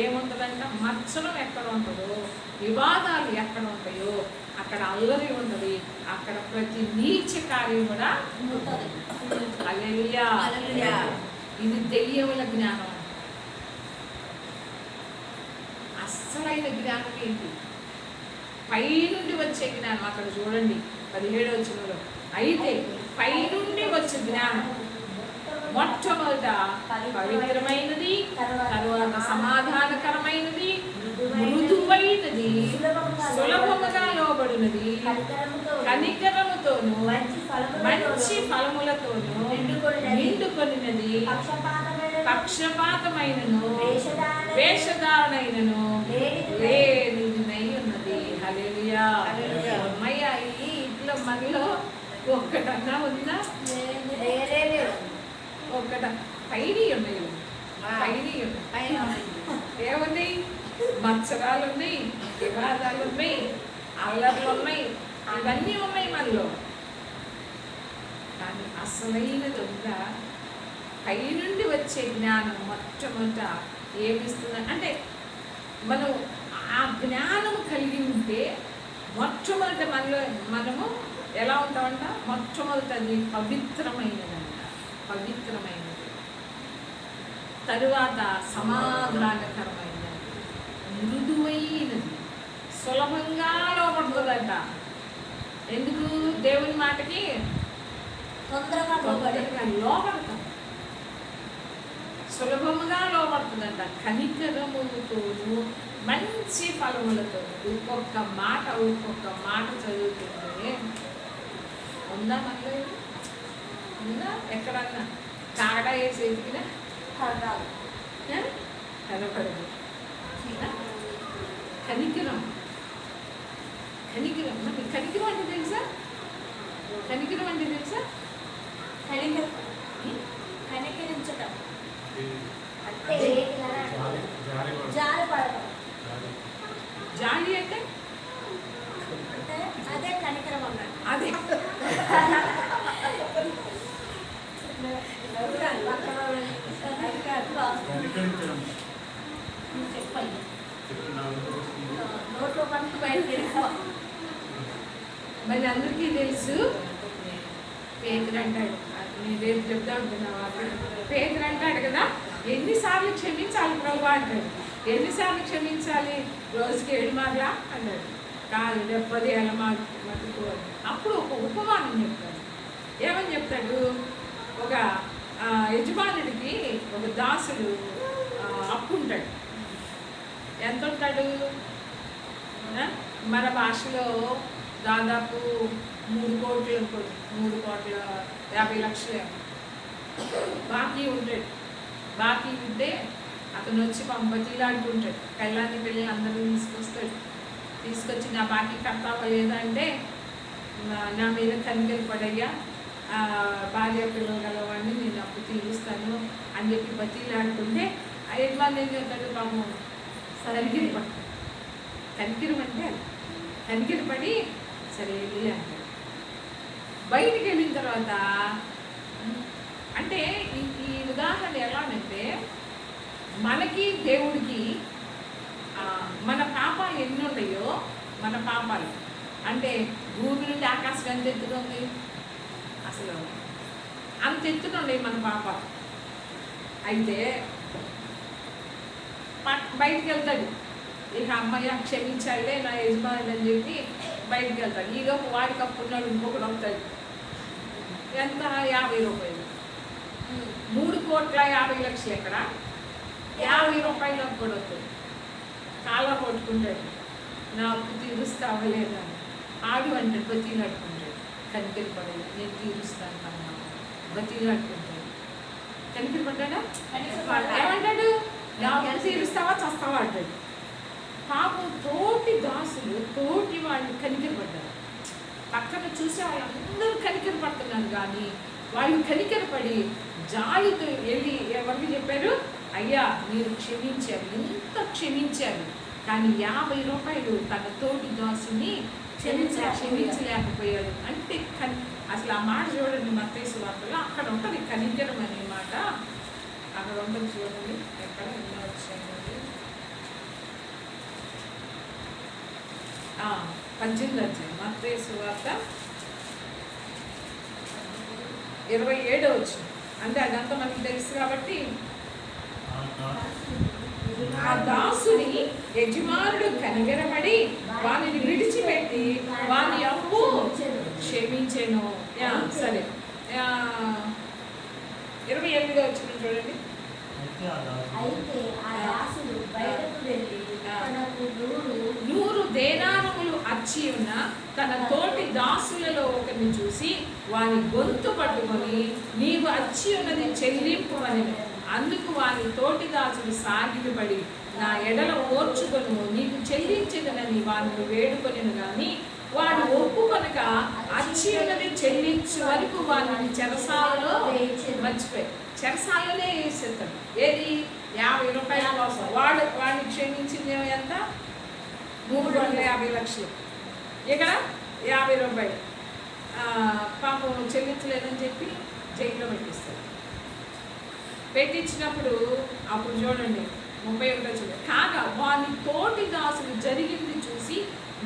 ఏముంటుందంట? మత్సరం ఎక్కడ ఉంటుందో, వివాదాలు ఎక్కడ ఉంటాయో అక్కడ అల్లరి ఉంటుంది, అక్కడ ప్రతి నీచ కార్యం కూడా ఉంటుంది. హల్లెలూయా. ఇది దెయ్యముల జ్ఞానం. అస్సలైన జ్ఞానం ఏంటి? పైనుండి వచ్చే జ్ఞానం. అక్కడ చూడండి 17వ వచనంలో. అయితే పైనుండి వచ్చే జ్ఞానం మొట్టమొదట పవిత్రమైనది, తరువాత సమాధానకరమైనది, మృదువైనది, సులభముగా లోబడినది, కనికరముతోను మంచి ఫలములతోను నిండుకొనినది, పక్షపాతమైనను వేషధారణైనను లేనిదై ఉన్నది. హల్లెలూయా. అమ్మయ్య, ఇట్లా మనలో ఒక్కటన్నా ఉందా? ఒక్కట పైన ఉన్నాయి. ఏమున్నాయి? మత్సరాలు ఉన్నాయి, వివాదాలు ఉన్నాయి, అల్లర్లు ఉన్నాయి, ఇవన్నీ ఉన్నాయి మనలో. కానీ అసలైనది ఉందా? పైనుండి వచ్చే జ్ఞానం మొట్టమొదట ఏమిస్తుంది అంటే, మనం ఆ జ్ఞానము కలిగి ఉంటే మొట్టమొదట మనము ఎలా ఉంటామంట? మొట్టమొదటది పవిత్రమైనదంట. తరువాత సమాధానకరమైనది, మృదువైనది, సులభంగా లోపడుతుందంట. ఎందుకు? దేవుని మాటకి తొందరగా లోపడతాం. సులభముగా లోపడుతుందంట. కనికరముతోను మంచి ఫలములతో. ఒక్కొక్క మాట చదువుతుంటే ఉందా మనలో? ఉందా? ఎక్కడన్నా కాగడా వేసి ఎదిగినా కనపడదు. కనికరం మనకి కనికరం అంటే తెలుసా? కనికరించటం అంటే జారిపడటం. జాలి అంటే అదే కనికరం అన్నాడు. అదే కనికరించడం. చెప్పండి. చెప్తున్నాను. నోట్లో పంపు బయటకు వెళ్ళిపో. మరి అందరికీ తెలుసు పేదరు అంటాడు. నేను రేపు చెప్తా ఉంటున్నావా? పేదరు అంటాడు కదా, ఎన్నిసార్లు క్షమించాలి ప్రభు అంటాడు. ఎన్నిసార్లు క్షమించాలి? రోజుకి 7 మార్లా అన్నాడు. కాదు 70 ఏళ్ళ మటుకు. అప్పుడు ఒక ఉపమానం చెప్తాడు. ఏమని చెప్తాడు? ఒక యజమానుడికి ఒక దాసుడు అప్పు ఉంటాడు. ఎంత ఉంటాడు? మన భాషలో దాదాపు 3 కోట్లు అనుకోండి, 3,50,00,000 బాకీ ఉంటాడు. బాకీ ఉంటే అతను వచ్చి బతిలాడుకుంటాడు. పిల్లల్ని అందరూ తీసుకొచ్చి నా బాకీ కడతావా లేదా అంటే, నా మీద కనికరపడయ్యా, భార్య పిల్లలు గలవాడిని నేను అప్పు తీరుస్తాను అని చెప్పి బతిలాడుకుంటే ఆ యజమాని ఏం చేస్తాడు? పాపం కనికరపడతాడు. కనికరం అంటే కనికరపడి సరే వెళ్ళి అంటాడు. బయటికి వెళ్ళిన తర్వాత అంటే ఈ ఉదాహరణ ఎలానంటే, మనకి దేవుడికి మన పాపాలు ఎన్ని ఉన్నాయో, మన పాపాలు అంటే భూమి నుండి ఆకాశం ఎంత ఎత్తుతుంది? అసలు అంత ఎత్తునుండే మన పాపాలు. అయితే బయటికి వెళ్తాడు. ఇక అమ్మయ్య క్షమించాలే నా యజమానుడు అని చెప్పి బయటికి వెళ్తాడు. ఈలోపు వాడికి అప్పున్నాడు ఇంకొకటి వస్తాడు. ఎంత? 50 రూపాయలు. 3,50,00,000 ఎక్కడ? 50 రూపాయలు కూడా వస్తుంది. కాళ్ళ కొట్టుకుంటాడు, నా అప్పు తీరుస్తావా లేదా అని. ఆడు అంటాడు, బతీలాడుకుంటాడు. కనికరపడేది, నేను తీరుస్తాను అన్నా. బతీలాడుకుంటాడు. కనికరపడ్డా? ఏమంటాడు? నా అప్పు తీరుస్తావా చస్తావా అంటాడు. పాపం తోటి దాసులు తోటి వాళ్ళు కనికరపడ్డారు. పక్కన చూసే వాళ్ళందరూ కనికరపడుతున్నారు, కానీ వాళ్ళు కనికరపడి జాలితో వెళ్ళి ఎవరికి చెప్పారు? అయ్యా మీరు క్షమించారు, ఎంత క్షమించారు, కానీ 50 రూపాయలు తన తోటి దాసుని క్షమించలేకపోయాడు అంటే అసలు ఆ మాట చూడండి. మత్తయి సువార్తలో అక్కడ ఉంటుంది కనికరం అనే మాట. అక్కడ ఉంటుంది చూడండి. ఎక్కడ ఎన్నో వచ్చాయి? 18వ అధ్యాయం మత్తయి సువార్త 27వ వచనం. అంటే అదంతా మనకి తెలుసు కాబట్టి, ఆ దాసుని యజమానుడు కనికరపడి వానిని విడిచిపెట్టి వాని అప్పు క్షమించెను. సరే 28వ వచనం చూడండి. అయితే ఆ దాసుడు బయటకు వెళ్ళి తనకు 100 దేనారములు అచ్చి ఉన్న తన తోటి దాసులలో ఒకరిని చూసి వాని గొంతు పట్టుకొని నీవు అచ్చి ఉన్నది చెల్లింపు అని. అందుకు వాని తోటి దాసుడు సాగిలపడి నా ఎడల ఓర్చుకొను, నీకు చెల్లించదనని వారిని వేడుకొనిను. కానీ వాడు ఒప్పుకొనక అచ్చి ఉన్నది చెల్లించు వరకు వారిని చెరసాలలో మర్చిపోయి చెరసాలనే వేసేస్తాడు. ఏది? 50 రూపాయల కోసం. వాడిని క్షమించింది ఎంత? 3,50,00,000. ఇక్కడ 50 రూపాయలు పాపం చెల్లించలేదని చెప్పి జైల్లో పెట్టిస్తాడు. పెట్టించినప్పుడు అప్పుడు చూడండి 31వ వచనం. కాగా వాని తోటి దాసులు జరిగింది చూసి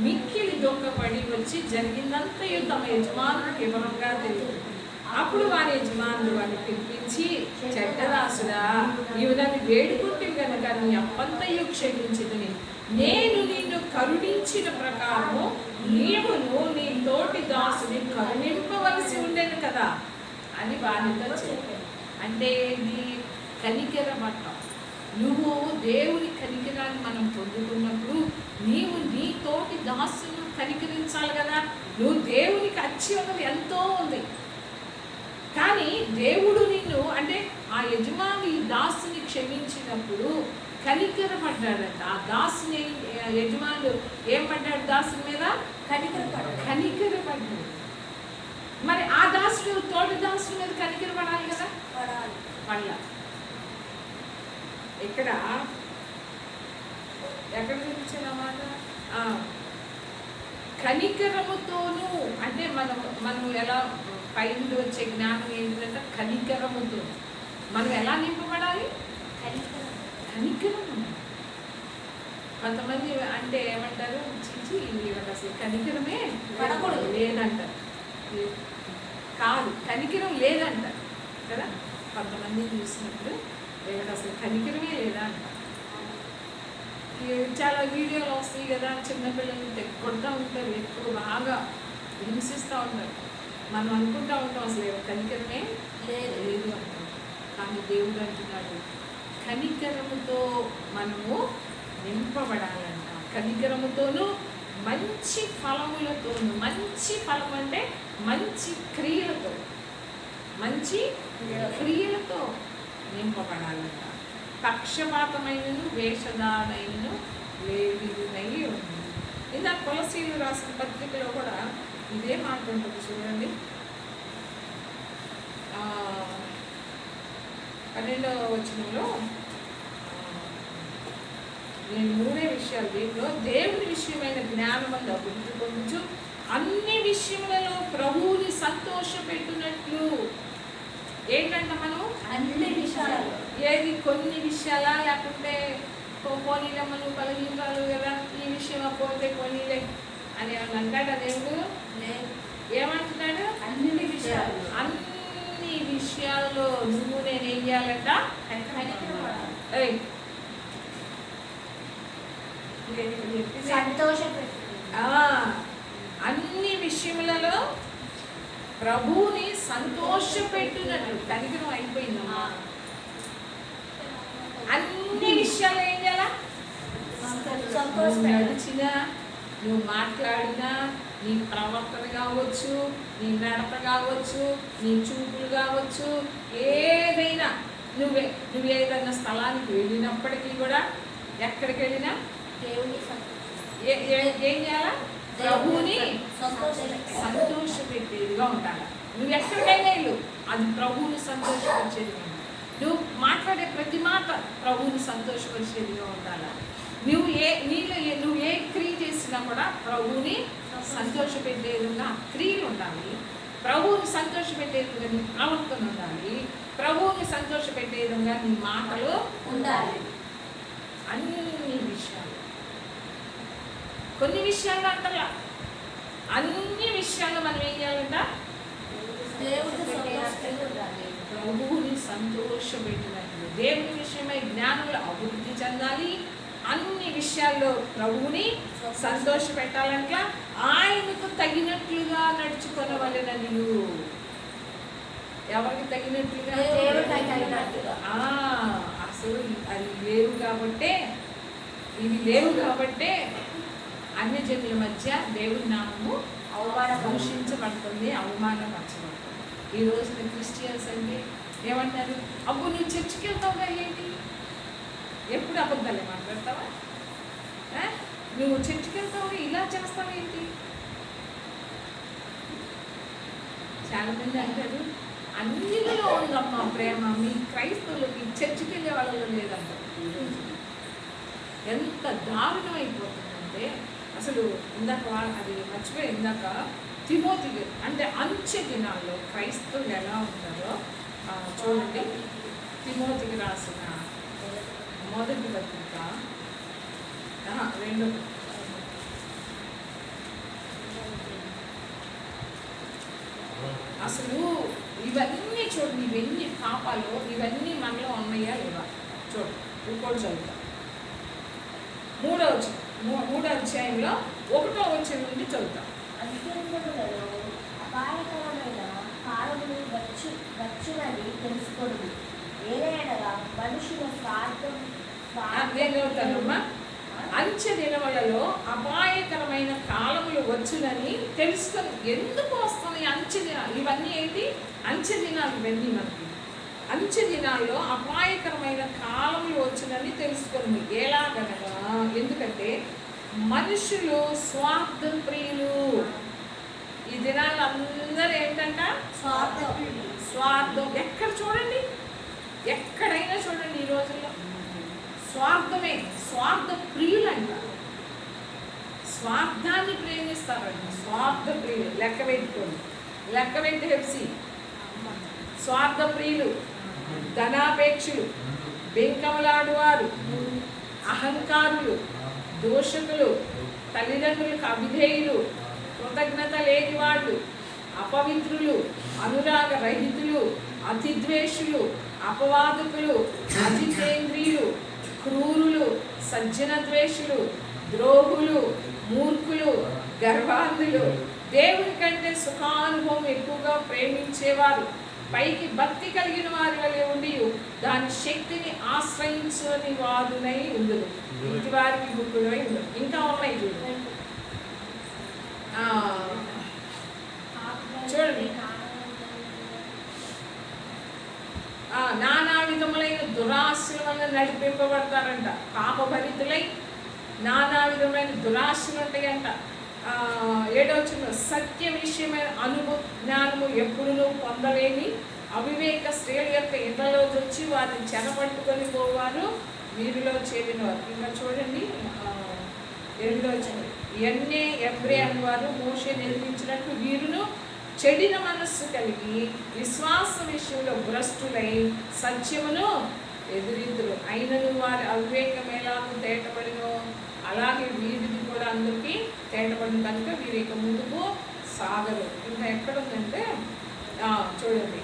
మిక్కిలి దొంగపడి వచ్చి జరిగిందంతయు తమ యజమానులకు వివరంగా తెలియదు. అప్పుడు వారి యజమానులు వారిని పిలిపించి, చెడ్డదాసుడా, నీవు నన్ను వేడుకుంటే కనుక నీ అప్పంతయు క్షమించితిని. నేను నిన్ను కరుణించిన ప్రకారము నీవును నీ తోటి దాసుని కరుణింపవలసి ఉండేది కదా అని బాధ్యత చెప్పాను. అంటే ఇది కనికరపడటం. నువ్వు దేవుని కనికరాన్ని మనం పొందుకున్నప్పుడు నీవు నీ తోటి దాసును కనికరించాలి కదా. నువ్వు దేవునికి అచ్చి ఉన్నది ఎంతో ఉంది, కానీ దేవుడు నిన్ను అంటే ఆ యజమాని దాసుని క్షమించినప్పుడు కనికరపడ్డాడంట. ఆ దాసుని యజమానుడు ఏం పడ్డాడు? దాసుని మీద కనికరపడ్డాడు. మరి ఆ దాసుడు తోటి దాసుని మీద కనికరపడాలి కదా, పడల. ఎక్కడ చూపించిన మాట? కనికరముతోను అంటే మనం ఎలా పైనుండి వచ్చే జ్ఞానం ఏంటంటే కనికరముతో మనం ఎలా నింపబడాలి? కనికరము. కొంతమంది అంటే ఏమంటారు, చిచి వీళ్ళకి అసలు కనికరమే లేదంటారు. కాదు, కనికరం లేదంటారు కదా. కొంతమంది చూసినప్పుడు వీళ్ళకి అసలు కనికరమే లేదా అంటారు. చాలా వీడియోలు వస్తాయి కదా, చిన్నపిల్లలు కొడుతూ ఉంటారు, ఎక్కువ బాగా హింసిస్తూ ఉంటారు. మనం అనుకుంటూ ఉంటాం అసలు కనికరమే లేదు అంటాం. కానీ దేవుడు అంటున్నాడు కనికరముతో మనము నింపబడాలంట. కనికరముతోనూ మంచి ఫలములతోనూ, మంచి ఫలం అంటే మంచి క్రియలతో, మంచి క్రియలతో నింపబడాలంట. పక్షపాతమైనను వేషధారైనను లేనిదై ఉంది. ఇందాక కొలసీలు రాసిన పత్రికలో కూడా ఇదే మాట ఉంటుంది చూడండి. 12వ వచనంలో నేను 3 విషయాలు దీంట్లో దేవుని విషయమైన జ్ఞానమందు అభివృద్ధి పొందుచు అన్ని విషయములలో ప్రభువుని సంతోషపెట్టునట్లు. ఏంటంటే మనం అన్ని విషయాలు, ఏది కొన్ని విషయాలా లేకుంటే పోనీలే మనం బలహీనరాలు కదా, ఈ విషయం పోతే పోనీలే అని ఏమన్నా అంటాడా దేవుడు? ఏమంటున్నాడు? అన్ని విషయాల్లో నువ్వు నేను ఏం చేయాలంట? అన్ని విషయములలో ప్రభువుని సంతోషపెట్టునట్లు. కనికరం అయిపోయిందమ్మా. అన్ని విషయాలు ఏం చేయాలా? నడిచినా, నువ్వు మాట్లాడినా, నీ ప్రవర్తన కావచ్చు, నీ నడత కావచ్చు, నీ చూపులు కావచ్చు, ఏదైనా నువ్వు ఏదైనా స్థలానికి వెళ్ళినప్పటికీ కూడా, ఎక్కడికి వెళ్ళినా దేవుని ఏం చేయాలా? ప్రభువుని సంతోషపెట్టేదిగా ఉండాలి. నువ్వు ఎక్కడికైనా వెళ్ళు, అది ప్రభువుని సంతోషపరిచేదిగా ఉండాలి. నువ్వు మాట్లాడే ప్రతి మాట ప్రభువుని సంతోషపరిచేదిగా ఉండాలి. నువ్వు ఏ క్రియ చేసినా కూడా ప్రభువుని సంతోషపెట్టే విధంగా క్రియలు ఉండాలి. ప్రభువుని సంతోషపెట్టే విధంగా నీ ప్రవర్తన ఉండాలి. ప్రభువుని సంతోషపెట్టే విధంగా నీ మాటలు ఉండాలి. అన్ని విషయాలు, కొన్ని విషయాలు అంటారా, అన్ని విషయాలు మనం ఏం చేయాలంట? ప్రభువుని సంతోషపెట్టినట్లు. దేవుని విషయమై జ్ఞానంలో అభివృద్ధి చెందాలి. అన్ని విషయాల్లో ప్రభువుని సంతోషపెట్టాలంట. ఆయనకు తగినట్లుగా నడుచుకొనవలెనని. ఎవరికి తగినట్లుగా? అసలు అది లేవు కాబట్టే, ఇవి లేవు కాబట్టే అన్యజనుల మధ్య దేవుని నామము దూషించబడుతుంది, అవమానపరచబడుతుంది. ఈ రోజున క్రిస్టియన్స్ అంటే ఏమంటారు? అబ్బు నువ్వు చర్చికి వెళ్తావుగా ఏంటి? ఎప్పుడు అబద్ధాలే మాట్లాడతావా? నువ్వు చర్చికి వెళ్తావు, ఇలా చేస్తావు ఏంటి? చాలా మంది అంటారు అన్నిటిలో ఉందమ్మా ప్రేమ, మీ క్రైస్తవులకి చర్చికి వెళ్ళే వాళ్ళలో లేదంటారు. ఎంత దారుణం అయిపోతుందంటే అసలు ఇందాక అది మర్చిపోయి, ఇందాక తిమోతికి అంటే అంచె దినాల్లో క్రైస్తవులు ఎలా ఉంటారో చూడండి. తిమోతికి రాసిన మొదటి పత్రిక 2 అసలు ఇవన్నీ చూడండి, ఇవన్నీ పాపాలు, ఇవన్నీ మనలో ఉన్నాయా లేవా చూడండి. ఇంకోటి చదువుతా, 3వ అధ్యాయంలో 1వ వచనం నుండి చదువుతాం. అపాయకరమైన కాలములు వచ్చునని తెలుసుకోండి. ఏదైనా మనుషుల స్వార్థం నేను చదువుతానమ్మా. అంచె దినములలో అపాయకరమైన కాలములు వచ్చునని తెలుసుకొని ఎందుకు వస్తున్నాయి అంచె దినాలు? ఇవన్నీ ఏంటి? అంచె దినాలు. ఇవన్నీ మనకి అంచె దినాల్లో అపాయకరమైన కాలములు వచ్చునని తెలుసుకొని ఎలాగనగా, ఎందుకంటే మనుషులు స్వార్థ ప్రియులు. ఈ దినాలు అందరూ ఏంటంట? స్వార్థం. ఎక్కడ చూడండి, ఎక్కడైనా చూడండి, ఈ రోజుల్లో స్వార్థమే. స్వార్థ ప్రియులంట, స్వార్థాన్ని ప్రేమిస్తారంట. స్వార్థ ప్రియులు. లెక్క పెట్టుకోండి, లెక్క పెట్టి హెప్సి. స్వార్థ ప్రియులు, ధనాపేక్షులు, బెంకములాడువారు, అహంకారులు, దోషకులు, తల్లిదండ్రులకు అవిధేయులు, కృతజ్ఞత లేని వాళ్ళు, అపవిత్రులు, అనురాగ రహితులు, అతిద్వేషులు, అపవాదకులు, అజితేంద్రియులు, క్రూరులు, సజ్జన ద్వేషులు, ద్రోహులు, మూర్ఖులు, గర్వాంధులు, దేవుని కంటే సుఖానుభవం ఎక్కువగా ప్రేమించేవారు, పైకి భక్తి కలిగిన వారి వలె ఉండి దాని శక్తిని ఆశ్రయించని వారునై ఉండును. ఇంటి వారికి ముక్కుడై ఉండదు. ఇంకా ఉన్నాయి చూడండి. చూడండి, నానా విధములైన దురాశల వల్ల నడిపింపబడతారంట. పాపభరితులై నానా విధములైన దురాశలు ఉంటాయంట. 7వ వచనంలో సత్య విషయమైన జ్ఞానము ఎప్పుడునూ పొందలేని అవివేక స్త్రీల యొక్క ఇళ్లలో వచ్చి వారిని చెరపట్టుకొని పోవారు, వీరిలో చేరినవారు. ఇంకా చూడండి 8వ వచనం, ఎన్నే ఎబ్రే అనేవారు మోషే నిర్మించినట్టు వీరును చెడిన మనస్సు కలిగి విశ్వాస విషయంలో భ్రష్టులై సత్యమును ఎదురిందురు. అయినను వారి అవివేకం ఎలాగూ తేటపడినో అలాగే వీరిది కూడా అందరికీ తేటపడిన కనుక వీరి ఇక ముందుకు సాగరు. ఇంకా ఎక్కడుందంటే చూడండి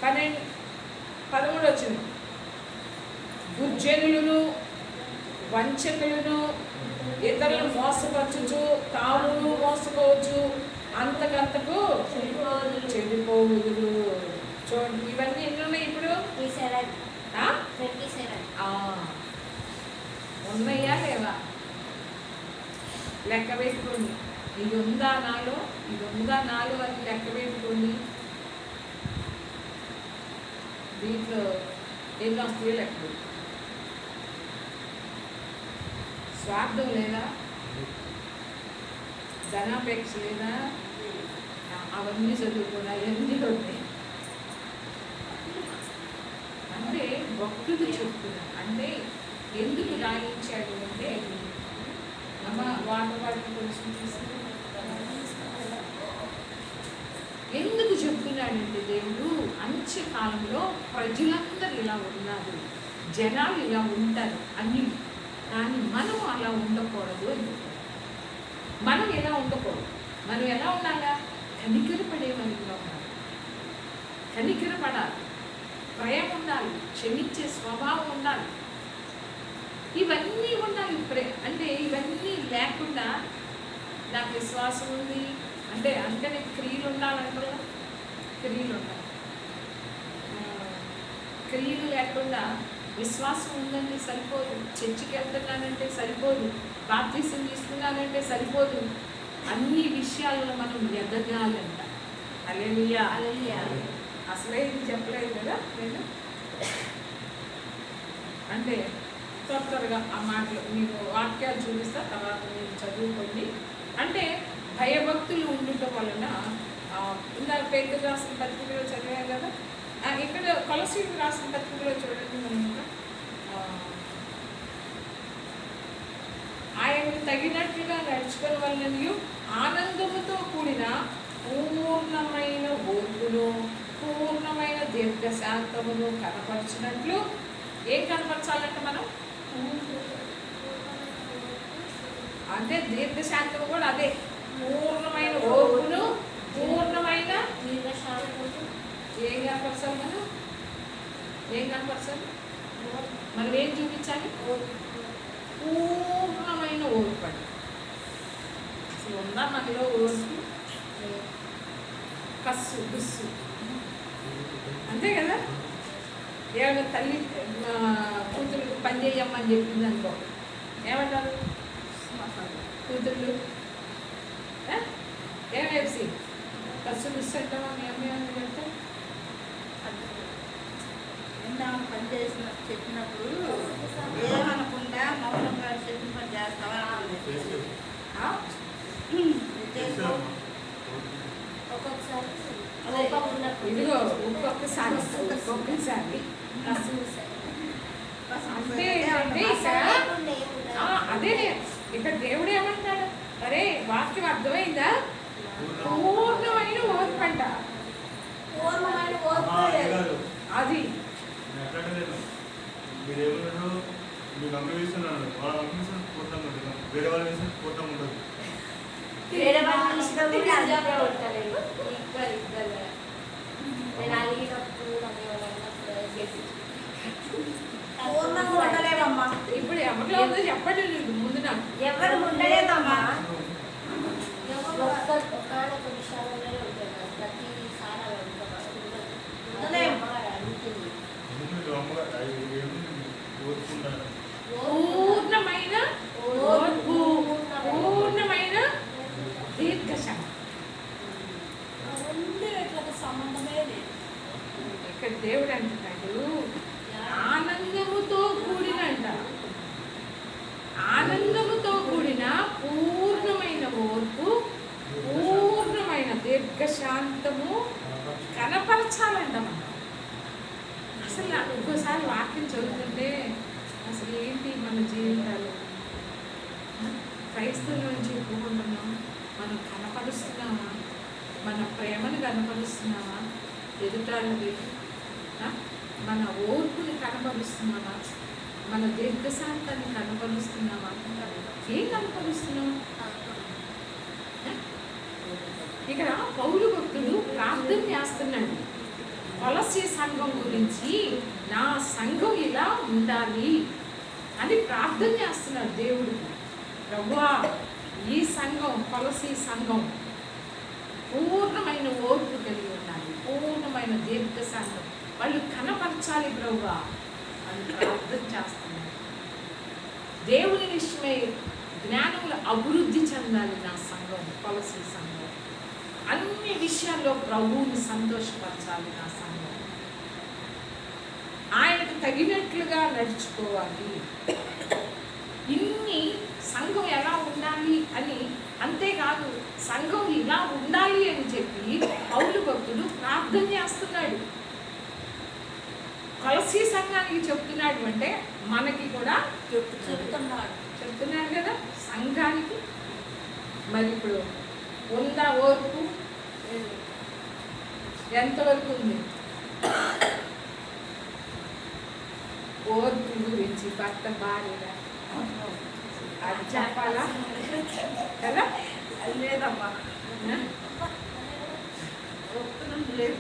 13వ వచనం, దుర్జనులను వంచకులను ఇతరులను మోసపరచుచు తామును మోసపోవచ్చు, అంతకంతకు చెడిపోవుదురు. చూడండి, ఇవన్నీ ఎన్ని ఉన్నాయి ఇప్పుడు? 27 ఉన్నాయా లేవా? లెక్క పెట్టుకోండి. ఇది ఉందా నాలో, ఇది ఉందా నాలో అని లెక్క పెట్టుకోండి. దీంట్లో ఎన్ని వస్తాయో లెక్క పెట్టుకోండి. స్వార్థం లేదా? ధనాపేక్ష లేదా? అవన్నీ చదువుకున్నా అవన్నీ ఉన్నాయి. అంటే భక్తుడు చెప్తున్నా, అంటే ఎందుకు రాయించాడు అంటే వాటి కొంచెం ఎందుకు చెప్తున్నాడంటే దేవుడు అంచె కాలంలో ప్రజలందరూ ఇలా ఉన్నారు, జనాలు ఇలా ఉంటారు అన్ని, కానీ మనం అలా ఉండకూడదు అని చెప్పారు. మనం ఎలా ఉండకూడదు, మనం ఎలా ఉండాలా? కనికరపడే మనకిలా ఉండాలి, కనికరపడాలి, ప్రేమ ఉండాలి, క్షమించే స్వభావం ఉండాలి, ఇవన్నీ ఉండాలి. అంటే ఇవన్నీ లేకుండా నాకు విశ్వాసం ఉంది అంటే అందుకని క్రియలు ఉండాలంటారు, క్రియలు ఉండాలి. క్రియలు లేకుండా విశ్వాసం ఉందంటే సరిపోదు, చర్చికి వెళ్తున్నానంటే సరిపోదు, బాప్తిసం తీసుకున్నానంటే సరిపోదు. అన్ని విషయాల్లో మనం ఎదగాలంట. హల్లెలూయా. అసలే ఇది చెప్పలేదు కదా నేను. అంటే త్వరగా ఆ మాటలు మీకు వాక్యాలు చూపిస్తా, తర్వాత మీరు చదువుకోండి. అంటే భయభక్తులు ఉండటం వలన ఇందాక పేదలు రాసిన పత్రికలో చదివాం కదా, ఇక్కడ కొలసీలు రాసిన పత్రికలో చూడండి. మనం ఆయనకు తగినట్లుగా నడుచుకుని వలన ఆనందముతో కూడిన పూర్ణమైన ఓర్పును పూర్ణమైన దీర్ఘశాంతమును కనపరిచినట్లు. ఏం కనపరచాలంటే మనం అంటే దీర్ఘశాంతము కూడా అదే, పూర్ణమైన ఓర్పును పూర్ణమైన ఏం కనపరచాలి? మనం ఏం కనపరచాలి? మనం ఏం చూపించాలి? పూర్ణమైన ఓర్పు. అసలు ఉందా మనలో ఓర్పు? కస్సు గుస్సు అంతే కదా. ఏమైనా తల్లి కూతురు పని చేయమ్మని చెప్పింది అనుకో, ఏమంటారు కూతుళ్ళు? ఏమేసి కసు మిస్ అంటావా మీ అమ్మ ఏమని చెప్తే? పని చేసిన చెప్పినప్పుడు ఏమనకుండా మౌనంగా చెప్పిన పని చేస్తావా? ఒక్కొక్కసారి ఇదిగో ఒక్కొక్కసారి అంటే అదే ఇక్కడ దేవుడు ఏమంటాడు? అరే వాక్యం అర్థమైందా? పూర్ణమైన ఓర్పు అంట. పూర్ణమైన ఓర్పు అది మీరేమన్నారు? మీకు అమ్మ వేస్తున్నాను, వాళ్ళ అమ్మ వేసిన పూర్ణంగా ఉంటుంది, వేరే వాళ్ళ వేసిన పూర్ణంగా ఉంటుంది. వేరే వాళ్ళ ఇష్టం అర్థంగా ఉంటారు. నేను అడిగినప్పుడు పూర్ణంగా ఉండలేమమ్మా. ఇప్పుడు ఎవరిలో ఉందో చెప్పండి ముందు నాకు. ఎవరు ఉండలేదమ్మా. ఒక్క విషయాలలోనే ఉంటాను. ప్రతిసారి అలా పూర్ణమైన ఓర్పు, పూర్ణమైన దీర్ఘశాంతం. సంబంధమే లేదు. ఇక్కడ దేవుడు అంటున్నాడు ఆనందముతో కూడిన అంట, ఆనందముతో కూడిన పూర్ణమైన ఓర్పు, పూర్ణమైన దీర్ఘశాంతము కనపరచాలంట మనం. అసలు నాకు ఇంకోసారి వాక్యం చదువుతుంటే అసలు ఏంటి మన జీవితాలు? క్రైస్తవుల నుంచి చెప్పుకుంటున్నాం, మనం కనపరుస్తున్నామా? మన ప్రేమను కనపరుస్తున్నామా ఎదుటాళ్ళకి? మన ఓర్పుని కనపరుస్తున్నామా? మన దీర్ఘశాంతాన్ని కనపరుస్తున్నామా? ఏం కనపరుస్తున్నాం? ఇక్కడ పౌలు భక్తుడు ప్రార్థన చేస్తున్నాడు కొలసీ సంఘం గురించి. నా సంఘం ఇలా ఉండాలి అని ప్రార్థన చేస్తున్నాడు దేవుడు. ప్రభువా, ఈ సంఘం కొలసీ సంఘం పూర్ణమైన ఓర్పు కలిగి ఉండాలి, పూర్ణమైన దీర్ఘశాంతం వాళ్ళు కనపరచాలి ప్రభువా అని ప్రార్థన చేస్తున్నాడు. దేవుని విషయమై జ్ఞానములు అభివృద్ధి చెందాలి నా సంఘం, కొలసీ సంఘం. అన్ని విషయాల్లో ప్రభువుని సంతోషపరచాలి నా సంఘం. ఆయనకు తగినట్లుగా నడుచుకోవాలి. ఇన్ని సంఘం ఎలా ఉండాలి అని, అంతేకాదు సంఘం ఇలా ఉండాలి అని చెప్పి పౌలు భక్తుడు ప్రార్థన చేస్తున్నాడు. కొలసీ సంఘానికి చెప్తున్నాడు అంటే మనకి కూడా చెప్తున్నాడు కదా సంఘానికి. మరి ఇప్పుడు ఉందా ఓర్పు? ఎంతవరకు ఉంది? ఓర్పు గురించి భర్త భార్యగా అది చెప్పాలా కదా? లేదమ్మా, లేదు.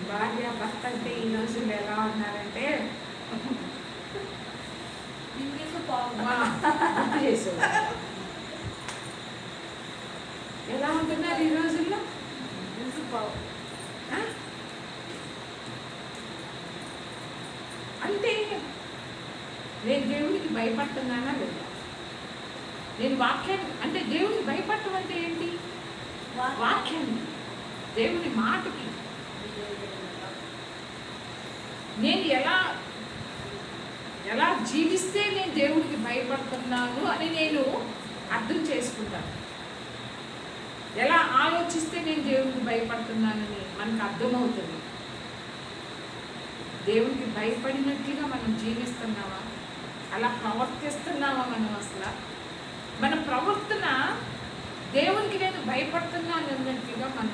భార్య భర్త అంటే ఈ రోజుల్లో ఎలా ఉన్నారంటే గుర్తు చేసేవారు. ఎలా ఉంటున్నారు ఈ రోజుల్లో? అంటే నేను దేవుడికి భయపడుతున్నానా లేదా? నేను వాక్యాన్ని అంటే దేవుడికి భయపడటం అంటే ఏంటి? వాక్యాన్ని, దేవుని మాటకి నేను ఎలా జీవిస్తే నేను దేవుడికి భయపడుతున్నాను అని నేను అర్థం చేసుకుంటాను. ఎలా ఆలోచిస్తే నేను దేవుడికి భయపడుతున్నానని మనకు అర్థమవుతుంది. దేవుడికి భయపడినట్లుగా మనం జీవిస్తున్నామా? అలా ప్రవర్తిస్తున్నామా మనం? అసలు మన ప్రవర్తన దేవునికి నేను భయపడుతున్నాను అన్నట్లుగా మన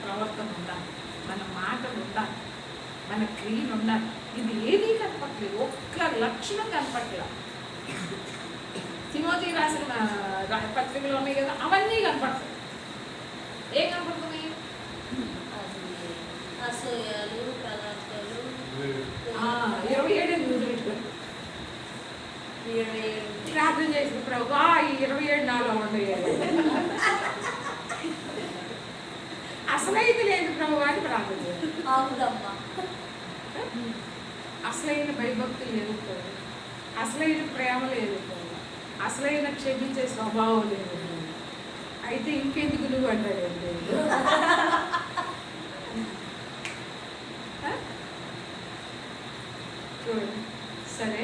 ప్రవర్తన ఉండాలి, మన మాటలు ఉండాలి, మన క్రియలు ఉండాలి. ఇది ఏదీ కనపట్లేదు, ఒక్క లక్షణం కనపట్లేదు. తిమోతి రాసిన పత్రికలు ఉన్నాయి కదా, అవన్నీ కనపడతాయి. ఏం కనపడుతున్నాయి? అసూయలు, పదార్థాలు, 27 గుర్తుపెట్టుకోండి. ప్రార్థన చేసిన ప్రభువా ఈ 27 నాలో ఉండేయాలి. అసలైతే లేదు ప్రభు అని ప్రార్థన. అవునమ్మా. అసలైన భయభక్తులు ఎదుర్కోవాలి, అసలైన ప్రేమలు ఎదుర్కోవాలి, అసలైన క్షమించే స్వభావం లేదు. అయితే ఇంకెందుకు నువ్వు అంటాడండి. చూడండి, సరే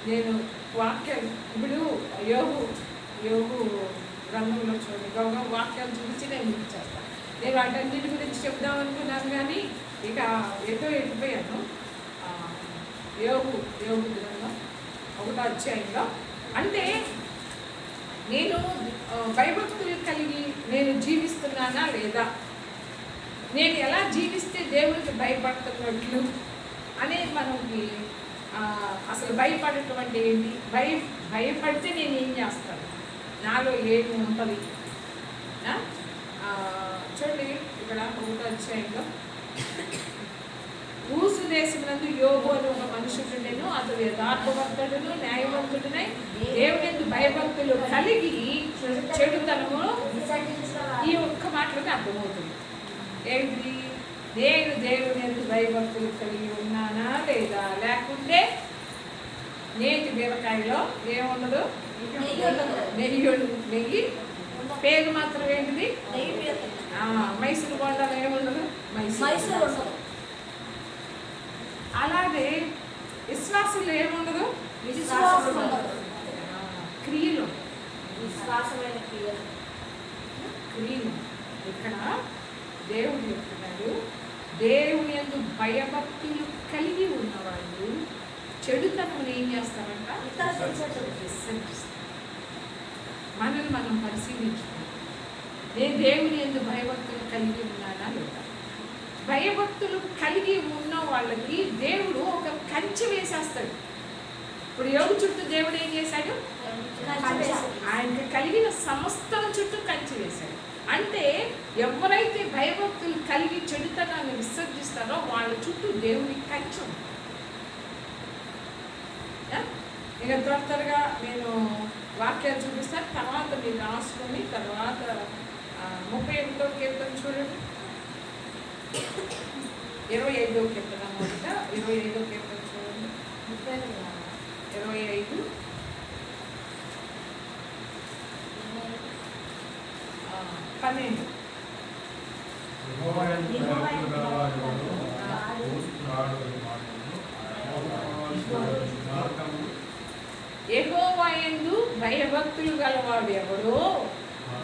నేను వాక్యాలు ఇప్పుడు యోగు గ్రంథంలో చూడండి, గౌరవ వాక్యాలు చూపించి నేను ముగించేస్తాను. నేను వాటన్నిటి గురించి చెప్దాం అనుకున్నాను కానీ ఇక ఎటో ఎటుపోయాను. యోగు గ్రంథం 1వ అధ్యాయంలో అంటే నేను భయభక్తులు కలిగి నేను జీవిస్తున్నానా లేదా, నేను ఎలా జీవిస్తే దేవునికి భయపడుతున్నట్లు అనేది మనకి అసలు భయపడేటువంటి ఏంటి, భయపడితే నేను ఏం చేస్తాను, నాలో ఏమి ఉంటుంది. చూడండి ఇక్కడ 1వ అధ్యాయంలో ఊసు దేశమునందు యోబు అని ఒక మనుషుడును, అతడు యథార్థవంతుడును న్యాయవంతుడునై దేవుని భయభక్తులు కలిగి చెడుతనము. ఈ ఒక్క మాటలకు అర్థమవుతుంది ఏంటి, నేను దేవుని ఎందు భయభక్తులు కలిగి ఉన్నానా లేదా, లేకుంటే నేటి బీరకాయలో ఏముండదు, నెయ్యి పేరు మాత్రం ఏంటిది, మైసూరు బోండాలో ఏముండదు, మైసూరు. అలాగే విశ్వాసంలో ఏముండదు, క్రియలు, విశ్వాసమైన క్రియలు. ఇక్కడ దేవుడు చెప్తున్నాడు, దేవుని యందు భయభక్తులు కలిగి ఉన్నవాళ్ళు చెడుతనం ఏం చేస్తారంట, విసర్జిస్తారు. మనల్ని మనం పరిశీలించుకుంటాం, నేను దేవుని యందు భయభక్తులు కలిగి ఉన్నానా లేదా. భయభక్తులు కలిగి ఉన్న వాళ్ళకి దేవుడు ఒక కంచె వేసేస్తాడు. ఇప్పుడు యోగు చుట్టూ దేవుడు ఏం చేశాడు, ఆయనకి కలిగిన సమస్తం చుట్టూ కంచె వేశాడు. అంటే ఎవరైతే భయభక్తులు కలిగి చెడుతనాన్ని విసర్జిస్తారో వాళ్ళ చుట్టూ దేవుని కంచె. ఇక త్వరగా నేను వాక్యాలు చూపిస్తాను, తర్వాత మీరు రాసుకొని తర్వాత 31వ కీర్తన చూడండి, 25వ కీర్తన మొదట 25వ కీర్తన చూడండి, 25 12. యెహోవా యందు భయభక్తులు గలవాడు ఎవడో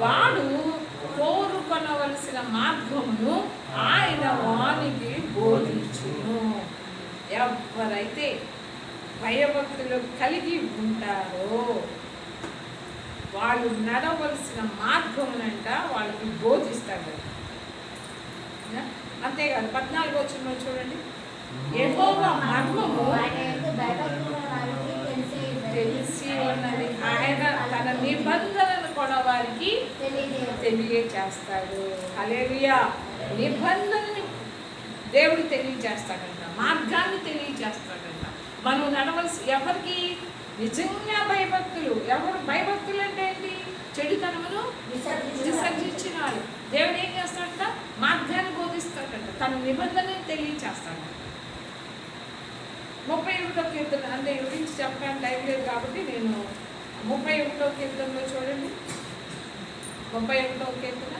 వాడు కోరుకొనవలసిన మార్గమును ఆయన వానికి బోధించును. ఎవరైతే భయభక్తులు కలిగి ఉంటారో వాళ్ళు నడవలసిన మార్గమునంట వాళ్ళకి బోధిస్తాడు. అంతేకాదు 14వ వచనంలో చూడండి, యెహోవా మర్మము తెలిసి ఉన్నది, ఆయన తన నిబంధనను కూడా వారికి తెలియచేస్తాడు. హల్లెలూయా. నిబంధనని దేవుడు తెలియచేస్తాడంట, మార్గాన్ని తెలియచేస్తాడంట. మనం నడవలసి ఎవరికి నిజంగా భయభక్తులు, ఎవరు భయభక్తులు అంటే ఏంటి, చెడుతనమును విసర్జించిన వాళ్ళు దేవుడు ఏం చేస్తాడంట, మార్గాన్ని బోధిస్తాడంట, తన నిబంధనని తెలియచేస్తాడంట. 31వ కీర్తన అంటే గురించి చెప్పడానికి టైం లేదు కాబట్టి నేను 31వ కీర్తనలో చూడండి, 31వ కీర్తన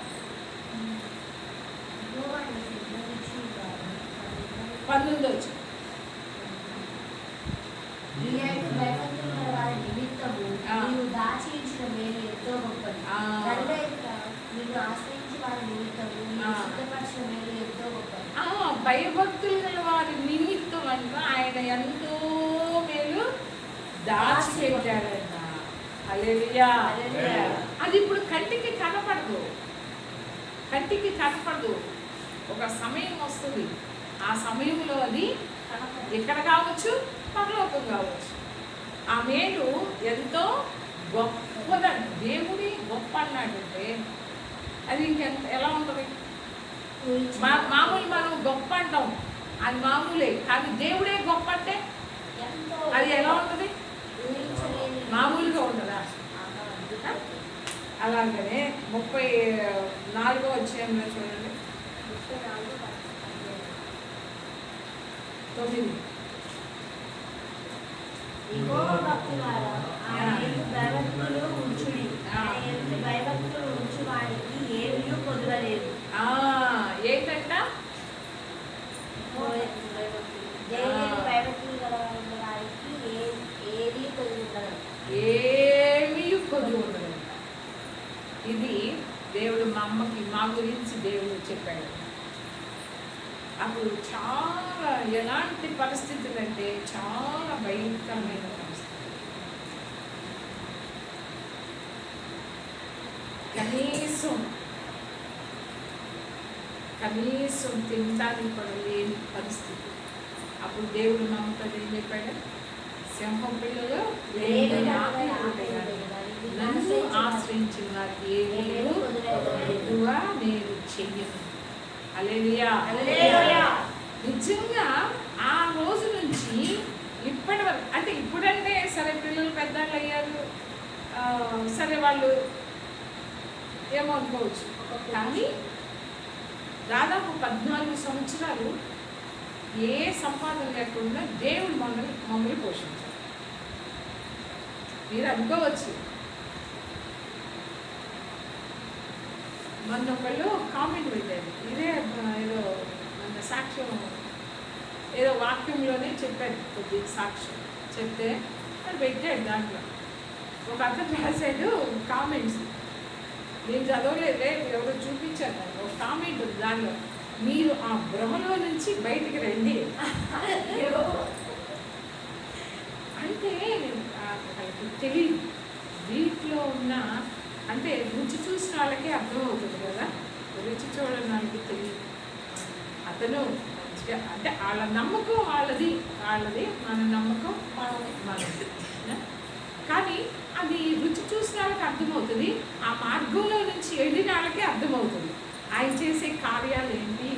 19వ వచనం. భయభక్తులు గల వారి నిమిత్తం అంట ఆయన ఎంతో మేలు దాచిపెట్టాడంట. హల్లెలూయా. అది ఇప్పుడు కంటికి కనపడదు, ఒక సమయం వస్తుంది, ఆ సమయంలో అది ఎక్కడ కావచ్చు, పరలోకం కావచ్చు. ఆ మేలు ఎంతో గొప్పదండి. దేవుడి గొప్ప అన్నాడంటే అది ఇంకెంత ఎలా ఉంటుంది. మామూలు మనం గొప్ప అంటాం, అది మామూలే, కానీ దేవుడే గొప్ప అంటే అది ఎలా ఉంటుంది, మామూలుగా ఉండదా. అలాగనే 34వ అధ్యాయంలో చూడండి, 9. యెహోవా భక్తులారా, ఆయన యందు భయభక్తులు ఉంచుడి. ఆయన యందు భయభక్తులు ఉంచు వారికి ఏమీ కొదవలేదు. ఏంటంట? దేవుని భయభక్తులు గల వారికి ఏది కొదవలేదు. ఏమీ కొద్దు ఉండదు. ఇది దేవుడు మా గురించి దేవుడు చెప్పాడు. అప్పుడు చాలా ఎలాంటి పరిస్థితులు అంటే చాలా భయంకరమైన పరిస్థితులు. కనీసం తినడానికి కూడా లేని పరిస్థితి. అప్పుడు దేవుడు నమ్మకం ఏం చెప్పాడు? సింహం పిల్లలు నన్ను ఆశ్రయించిన వారికి ఏమీ కొదువ నేను చెయ్యను. హల్లెలూయా. నిజంగా ఆ రోజు నుంచి ఇప్పటి వరకు, అంటే ఇప్పుడంటే సరే పిల్లలు పెద్దలు అయ్యారు, సరే వాళ్ళు ఏమో అనుకోవచ్చు, కానీ దాదాపు 14 సంవత్సరాలు ఏ సంపాదన లేకుండా దేవుడు మమ్మల్ని పోషించారు. మీరు అనుకోవచ్చు, మొన్న ఒకళ్ళు కామెంట్ పెట్టారు, ఇదే ఏదో మన సాక్ష్యం ఏదో వాక్యంలోనే చెప్పాడు, కొద్ది సాక్ష్యం చెప్తే అది పెట్టాడు. దాంట్లో ఒక అతను రాశాడు కామెంట్స్, నేను చదవలేదే, ఎవరో చూపించాను. ఒక కామెంట్ ఉంది దానిలో, మీరు ఆ భ్రమలో నుంచి బయటికి రండి అంటే వాళ్ళకి తెలియదు. వీటిలో ఉన్న అంటే రుచి చూసిన వాళ్ళకి అర్థమవుతుంది కదా, రుచి చూడని వాళ్ళకి తెలియదు. అతను మంచిగా, అంటే వాళ్ళ నమ్మకం వాళ్ళది, మన నమ్మకం మనది. కానీ అది రుచి చూసిన వాళ్ళకి అర్థమవుతుంది, ఆ మార్గంలో నుంచి వెళ్ళిన వాళ్ళకి అర్థమవుతుంది ఆయన చేసే కార్యాలు ఏంటి,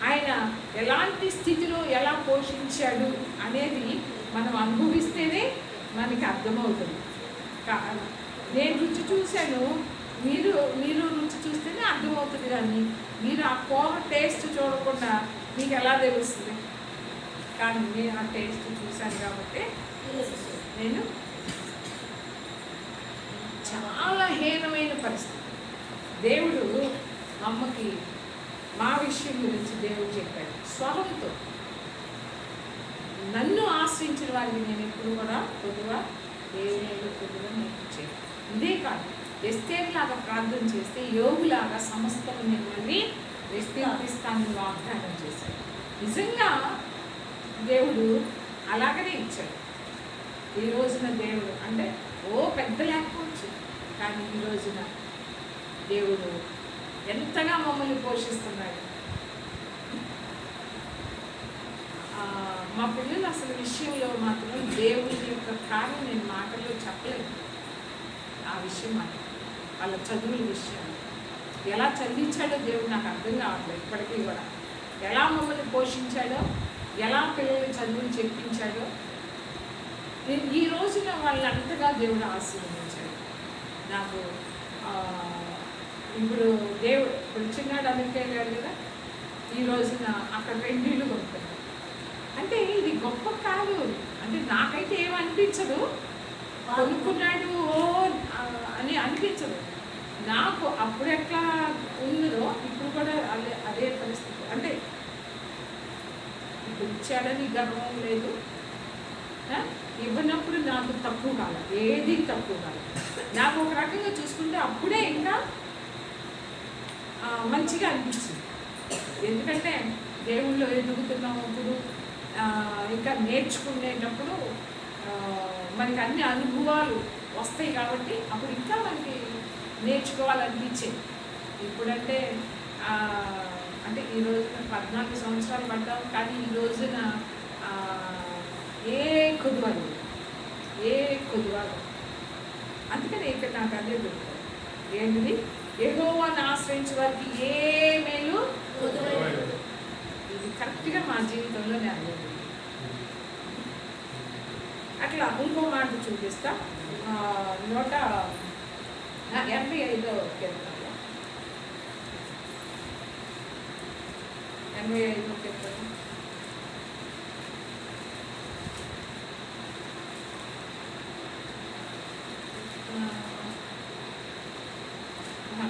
ఆయన ఎలాంటి స్థితిలో ఎలా పోషించాడు అనేది మనం అనుభవిస్తేనే మనకి అర్థమవుతుంది. నేను రుచి చూశాను, మీరు రుచి చూస్తేనే అర్థమవుతుంది. కానీ మీరు ఆ కూర టేస్ట్ చూడకుండా మీకు ఎలా తెలుస్తుంది? కానీ నేను ఆ టేస్ట్ చూశాను కాబట్టి నేను చాలా హీనమైన పరిస్థితి. దేవుడు అమ్మకి మా విషయం గురించి దేవుడు చెప్పాడు స్వరంతో, నన్ను ఆశ్రయించిన వారికి నేను ఎప్పుడు కూడా కొద్దిగా దేవుని కొద్దిగా నీకు చేయను. ఇదే కాదు, ఎస్తేర్లాగా ప్రార్థన చేస్తే యోగులాగా సమస్తము మిమ్మల్ని విస్తరిస్తానని వాగ్దానం చేశాడు. నిజంగా దేవుడు అలాగనే ఇచ్చాడు. ఈ రోజున దేవుడు అంటే పెద్ద లేకపోవచ్చు, కానీ ఈ రోజున దేవుడు ఎంతగా మమ్మల్ని పోషిస్తున్నాడు. మా పిల్లలు అసలు విషయంలో మాత్రం దేవుడి యొక్క కార్యం నేను మాటల్లో చెప్పలేదు. ఆ విషయం వాళ్ళ చదువుల విషయం ఎలా చదివించాడో దేవుడు నాకు అర్థం కావట్లేదు ఇప్పటికీ కూడా. ఎలా మమ్మల్ని పోషించాడో, ఎలా పిల్లల్ని చదువులు చెప్పించాడో, ఈ రోజున వాళ్ళంతగా దేవుడు ఆశీర్వదించాడు. నాకు ఇప్పుడు చిన్నాడు అమెరికా వెళ్ళాడు కదా, ఈ రోజున అక్కడ 2 ఇళ్ళు కొనుక్కున్నాడు. అంటే ఇది గొప్ప కాదు, అంటే నాకైతే ఏమనిపించదు, కొనుక్కున్నాడు అని అనిపించదు నాకు. అప్పుడు ఎట్లా ఉన్నదో ఇప్పుడు కూడా అదే పరిస్థితి. అంటే ఇప్పుడు ఇచ్చాడని గర్వం లేదు, ఇవ్వనప్పుడు నాకు తక్కువ కాదు, ఏది తక్కువ కాదు. నాకు ఒక రకంగా చూసుకుంటే అప్పుడే ఇంకా మంచిగా అనిపించింది. ఎందుకంటే దేవుళ్ళు ఎదుగుతున్నాము, ఇప్పుడు ఇంకా నేర్చుకునేటప్పుడు మనకి అన్ని అనుభవాలు వస్తాయి కాబట్టి అప్పుడు ఇంకా మనకి నేర్చుకోవాలనిపించేది. ఇప్పుడంటే అంటే ఈ రోజున 14 సంవత్సరాలు పడ్డాం, కానీ ఈ రోజున ఏ కొద్దువారు అందుకని ఇక్కడ నాకు అదే దొరుకుతుంది. ఏంటిది? యెహోవాను ఆశ్రయించే వారికి ఏ మేలు కొదువలేదు. ఇది కరెక్ట్గా మా జీవితంలోనే అర్థం. అట్లా ఇంకో మాట చూపిస్తా. 185వ కీర్తనలో 85 కీర్తన.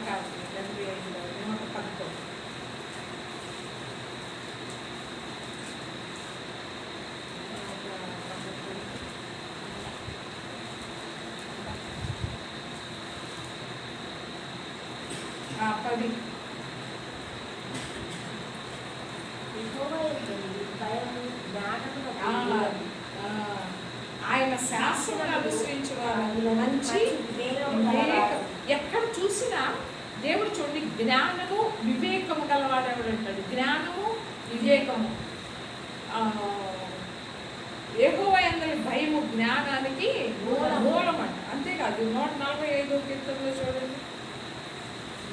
కాదు 85 111. పది. యెహోవా యందు భయము జ్ఞానమునకు ఆ, మూలము. ఆయన శాస్త్రం అనుసరించి వారు మంచి వివేకము వివేకం. గలవారు. ఎక్కడ చూసినా దేవుడు చూడండి జ్ఞానము వివేకము గలవాడు ఎవడు అంటాడు. జ్ఞానము వివేకము. యెహోవా యందు భయము జ్ఞానానికి మూలం అంట. అంతేకాదు 145 కీర్తనలో చూడండి.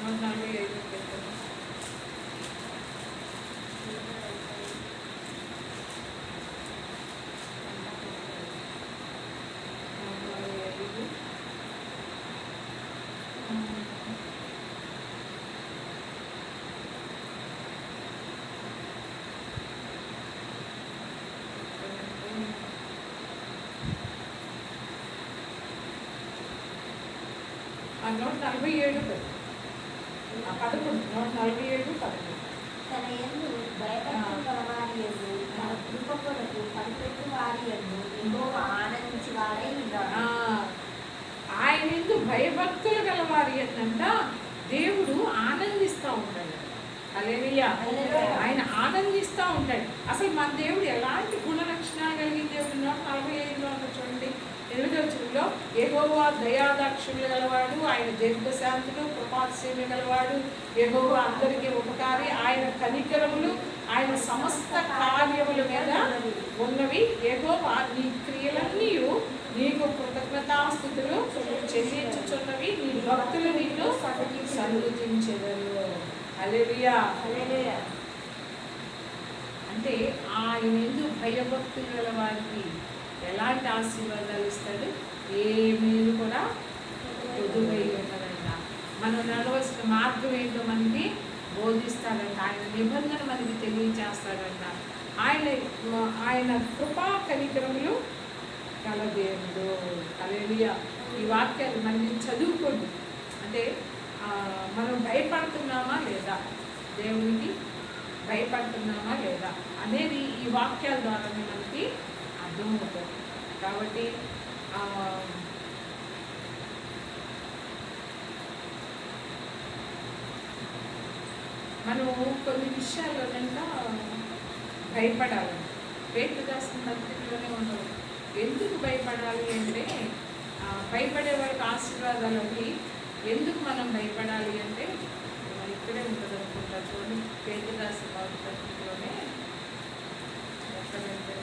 145 కీర్తన. ఆ 147 11. 147 తన యందు భయభక్తులు గలవారి యందు తన కృప కొరకు కనిపెట్టు వారి యందు యెహోవా ఆనందించి వాడై ఉన్నాడు. ఆయన ఎందు భయభక్తులు గలవారి ఏంటంట దేవుడు ఆనందిస్తూ ఉంటాడు. హల్లెలూయా. ఆయన ఆనందిస్తూ ఉంటాడు. అసలు మన దేవుడు ఎలాంటి గుణ లక్షణాలు కలిగిన దేవుడు 145లో ఉన్న చూడండి 8వ వచనంలో యెహోవా దయాదాక్షిణ్యులు గలవాడు, ఆయన దీర్ఘశాంతులు కృపాతిశయము గలవాడు, యెహోవా అందరికీ ఉపకారి, ఆయన కనికరములు ఆయన సమస్త కార్యముల మీద ఉన్నవి. యెహోవా నీ క్రియలన్నీ నీకు కృతజ్ఞతాస్తుతులు చెల్లించుచున్నవి, నీ భక్తులు నిన్ను సన్నుతించెదరు. హల్లెలూయా. అంటే ఆయన ఎందుకు భయభక్తులు గల వారికి ఎలాంటి ఆశీర్వాదాలు ఇస్తాడు. ఏ మేలు కూడా పొదువై ఉండదంట. మనం నడవలసిన మార్గం ఏంటో మనకి బోధిస్తాడంట. ఆయన నిబంధన మనకి తెలియచేస్తాడంట. ఆయన కృపా కనికరములు కల దేవుడు. హల్లెలూయా. ఈ వాక్యాలు మనకి చదువుకోండి. అంటే మనం భయపడుతున్నామా లేదా, దేవునికి భయపడుతున్నామా లేదా అనేది ఈ వాక్యాల ద్వారానే మనకి అర్థమవుతుంది. కాబట్టి మనము కొన్ని విషయాల్లో కనుక భయపడాలి. పేతురు రాసిన పత్రికలోనే ఉండదు. ఎందుకు భయపడాలి అంటే భయపడే వారికి ఆశీర్వాదాలు అవి. ఎందుకు మనం భయపడాలి అంటే ఇక్కడే ఉంటుంది అనుకుంటా. చూడండి పేతురు రాసిన పత్రికలోనే ఎక్కడంటే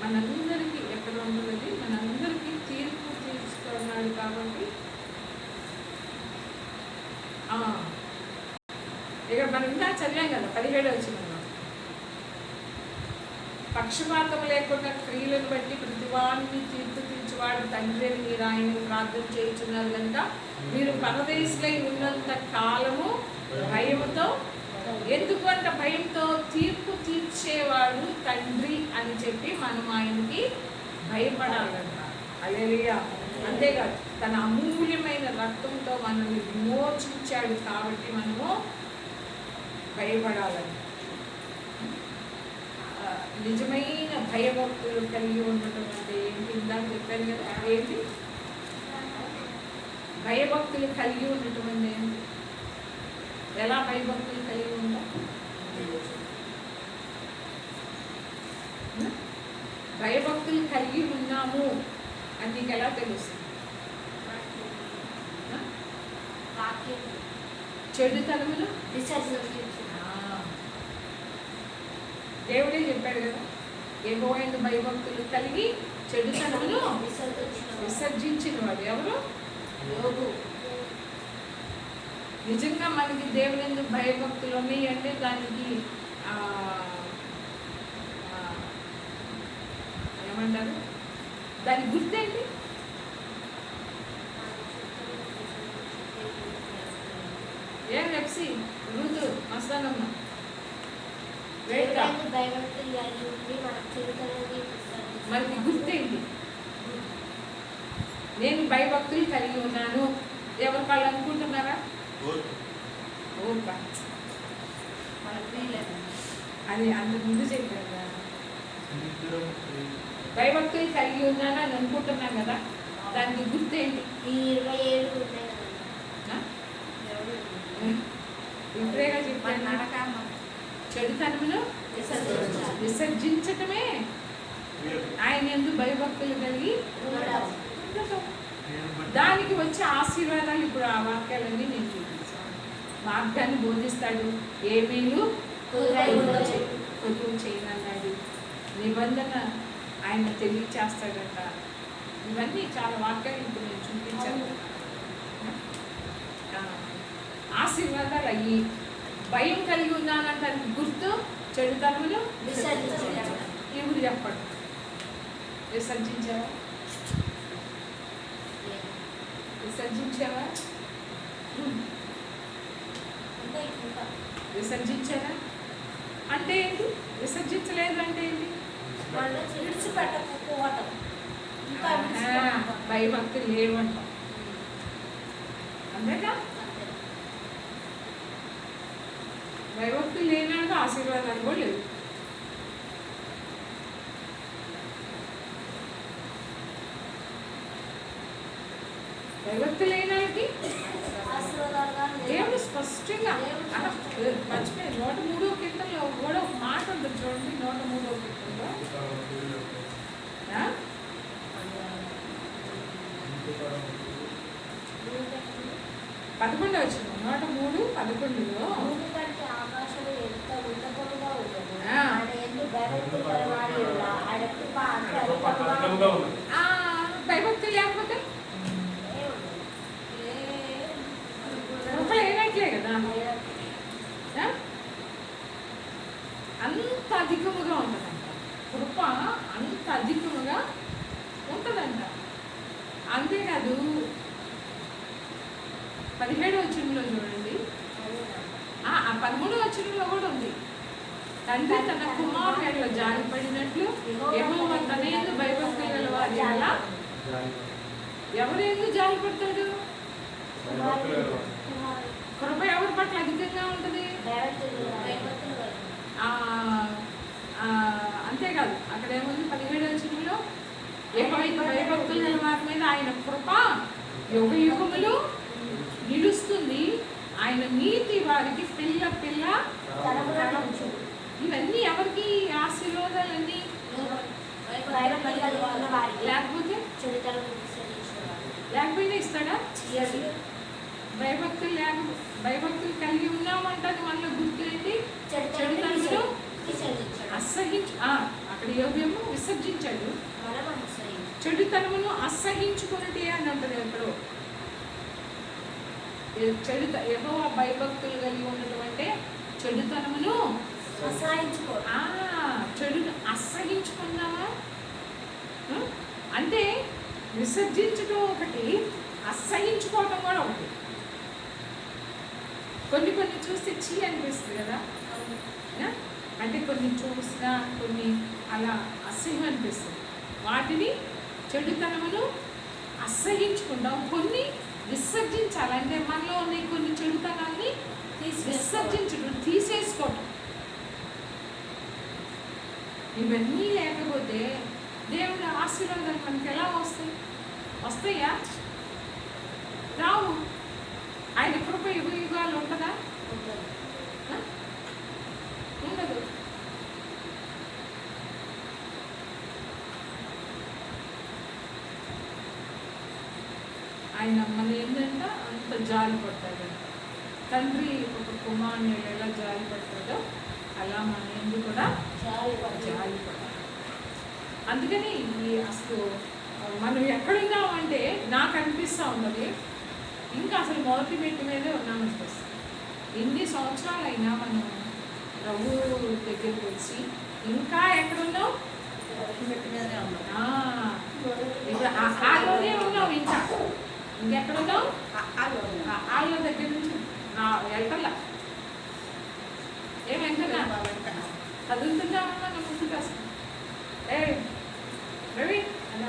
మనందరికీ ఎక్కడ ఉండదు, మనందరికీ తీర్పు తీర్చుతున్నాడు. కాబట్టి ఇక మనం ఇంకా చదివాం కదా 17వ వచనంలో, పక్షపాతం లేకుండా క్రియలను బట్టి ప్రతివాన్ని తీర్పు తీర్చువాడు తండ్రి అని మీరు ఆయన ప్రార్థన చేయించున్నారు కనుక మీరు పరదేశులై ఉన్నంత కాలము భయముతో, ఎందుకు అంటే భయంతో తీర్పు తీర్చేవాడు తండ్రి అని చెప్పి మనం ఆయనకి భయపడాలంట. హల్లెలూయా. అంతేకాదు తన అమూల్యమైన రక్తంతో మనల్ని విమోచించాడు కాబట్టి మనము భయపడాలని. నిజమైన భయభక్తులు కలిగి ఉండటం అంటే ఏంటి? ఇందాక చెప్పాను కదా, ఏంటి భయభక్తులు కలిగి ఉండటం అంటే ఏంటి? ఎలా భయభక్తులు కలిగి ఉంటాం? భయభక్తులు కలిగి ఉన్నాము అని నీకు ఎలా తెలుస్తుంది? చెడుతనములు దేవుడే చెప్పాడు కదా, యెహోవా యందు భయభక్తులు కలిగి చెడుతనములు విసర్జించిన వాడు ఎవరు? యోబు. నిజంగా మనకి దేవుని యందు భయభక్తులు ఉన్నాయి అంటే దానికి చెప్పమంటారు? దాని గుర్తేంటి? ఏం వెప్సి ఋతు మస్తానమ్మ దేవుడందు భయభక్తులు కలిగి ఉండి మన చెడుతనాన్ని మనకి గుర్తేంటి? నేను భయభక్తులు కలిగి ఉన్నాను. ఎవరు వాళ్ళు అనుకుంటున్నారా? ఓర్ప మన ప్రియులను అది అంతకు ముందు చెప్పారు కదా. భయభక్తులు కలిగి ఉన్నాను అని అనుకుంటున్నాను కదా, దానికి గుర్తేంటి? ఈ 27 ఉన్నాయి ఆ? ఎవరు ఇప్పుడేగా మన చెప్పాను. నడక మన చెడుతనమును విసర్జించాలి. విసర్జించటమే ఆయన యందు భయభక్తులు కలిగి ఉండడం. ఉండటం. దానికి వచ్చే ఆశీర్వాదాలు ఇప్పుడు ఆ వాక్యాలన్నీ నేను చూపించాను. మార్గాన్ని బోధిస్తాడు. ఏ మేలు కొద్దువు చేయనన్నాడు. నిబంధన ఆయన తెలియచేస్తాడట. ఇవన్నీ చాలా వాక్యాలు ఇప్పుడు నేను చూపించాను. ఆశీర్వాదాలు అయ్యి భయం కలిగి ఉన్నానంటానికి గుర్తు చెడుతనములు విసర్జించడం. ఇప్పుడు చెప్పండి, విసర్జించావా? విసర్జించావా? ఇంకా ఇంకా విసర్జించారా అంటే ఏంటి? విసర్జించలేదు అంటే ఏంటి? వాళ్ళు విడిచిపెట్టకపోవటం. ఇంకా విడిచిపెట్టకపోవటం. భయభక్తులు లేవంటాం. అంతేగా? భయభక్తులు లేనాక ఆశీర్వాదాలు కూడా లేవు. భయభక్తి లేనాకి ఆశీర్వాదాలుగా దేవుడు స్పష్టంగా మర్చిపోయి 103వ కీర్తనలో కూడా ఒక మాట ఉంటుంది చూడండి. 103వ కీర్తనలో ఆ? 11 వచ్చిన 103:11 భూమి కంటే ఆకాశము ఎంత ఉన్నతముగా ఉన్నదో, ఆ. ఆయన యందు భయభక్తులు గలవారి యెడల ఆయన కృప అంత అధికముగా ఉన్నది. భయభక్తి లేకపోతే కృప లేనట్లే కదా. ఆ? అంత అధికముగా ఉంటుందంట కృప, అంత అధికముగా ఉంటుందంట. అంతేకాదు 17వ వచనంలో చూడండి, 13వ వచనంలో కూడా ఉంది. తండ్రి తన కుమారుని ఎడల జాలిపడినట్లు యెహోవా తన యందు భయభక్తులు గల వారి యెడల ఎవరు ఎందుకు జాలిపడతాడు? కృప ఎవరి పట్ల అధికంగా ఉంటుంది? భయభక్తులు గలవారు. అంతేకాదు అక్కడ ఏముంది 17వ వచనంలో, యెహోవా భయభక్తులు గల వారి మీద ఆయన కృప యుగ యుగములు నిలుస్తుంది, ఆయన నీతి వారికి పిల్ల పిల్ల తరముగా ఉంచును. ఇవన్నీ ఎవరికి ఆశీర్వాదాలన్నీ? భయభక్తులు కలిగి ఉన్న వారికి, లేకపోతే చెడుతనము విసర్జించేవారు. లేకపోయినా ఇస్తాడా? భయభక్తులు కలిగి ఉన్నామంటే మనలో గుర్తు ఏంటి? చెడుతనమును విసర్జించడం. అసహించు అక్కడ యోగ్యము విసర్జించాడు. మనం అనుసరించాలి. చెడుతనమును అసహించుకున్నట్టే అని ఉంటుంది ఎక్కడో. యెహోవా భయభక్తులు కలిగి ఉండటం అంటే చెడుతనమును అసహించుకో. చెడును అసహించుకున్నావా? అంటే విసర్జించడం ఒకటి, అసహించుకోవటం కూడా ఒకటి. కొన్ని కొన్ని చూస్తే చీ అనిపిస్తుంది కదా. అంటే కొన్ని చూసినా కొన్ని అలా అసహ్యం అనిపిస్తుంది. వాటిని చెడుతనమును అసహించుకుంటాం. కొన్ని విసర్జించాలి. అంటే మనలో ఉన్న కొన్ని చెడుతనాన్ని విసర్జించడం, తీసేసుకోవటం. ఇవన్నీ లేకపోతే దేవుడి ఆశీర్వాదాలు మనకి ఎలా వస్తాయి? వస్తాయా? రావు. ఆయన కృప యుగ యుగాలు ఉంటుందా? ఉండదు. ఆయన మన ఏంటంట అంత జాలి పడతాడంట. తండ్రి ఒక కుమారుని ఎలా జాలి పడతాడో అలా మన ఎందుకు కూడా జాలి పడాలి. అందుకని అసలు మనం ఎక్కడున్నామంటే నాకు అనిపిస్తూ ఉన్నది, ఇంకా అసలు మొదటి మెట్టు మీదే ఉన్నామనిపిస్తుంది. ఎన్ని సంవత్సరాలైనా మనం ప్రభు దగ్గరికి వచ్చి ఇంకా ఎక్కడున్నాం? గట్టి మీదనే ఉన్నాం. ఆ, ఇప్పుడు ఆలోనే ఉన్నావు ఇంకా ఇంకెక్కడ ఉన్నావు ఆలో దగ్గర నుంచి వెళ్తల్లా ఏం వెళ్తున్నా చదువుతున్నావా నా ముందు కాస్త ఏ రవి అని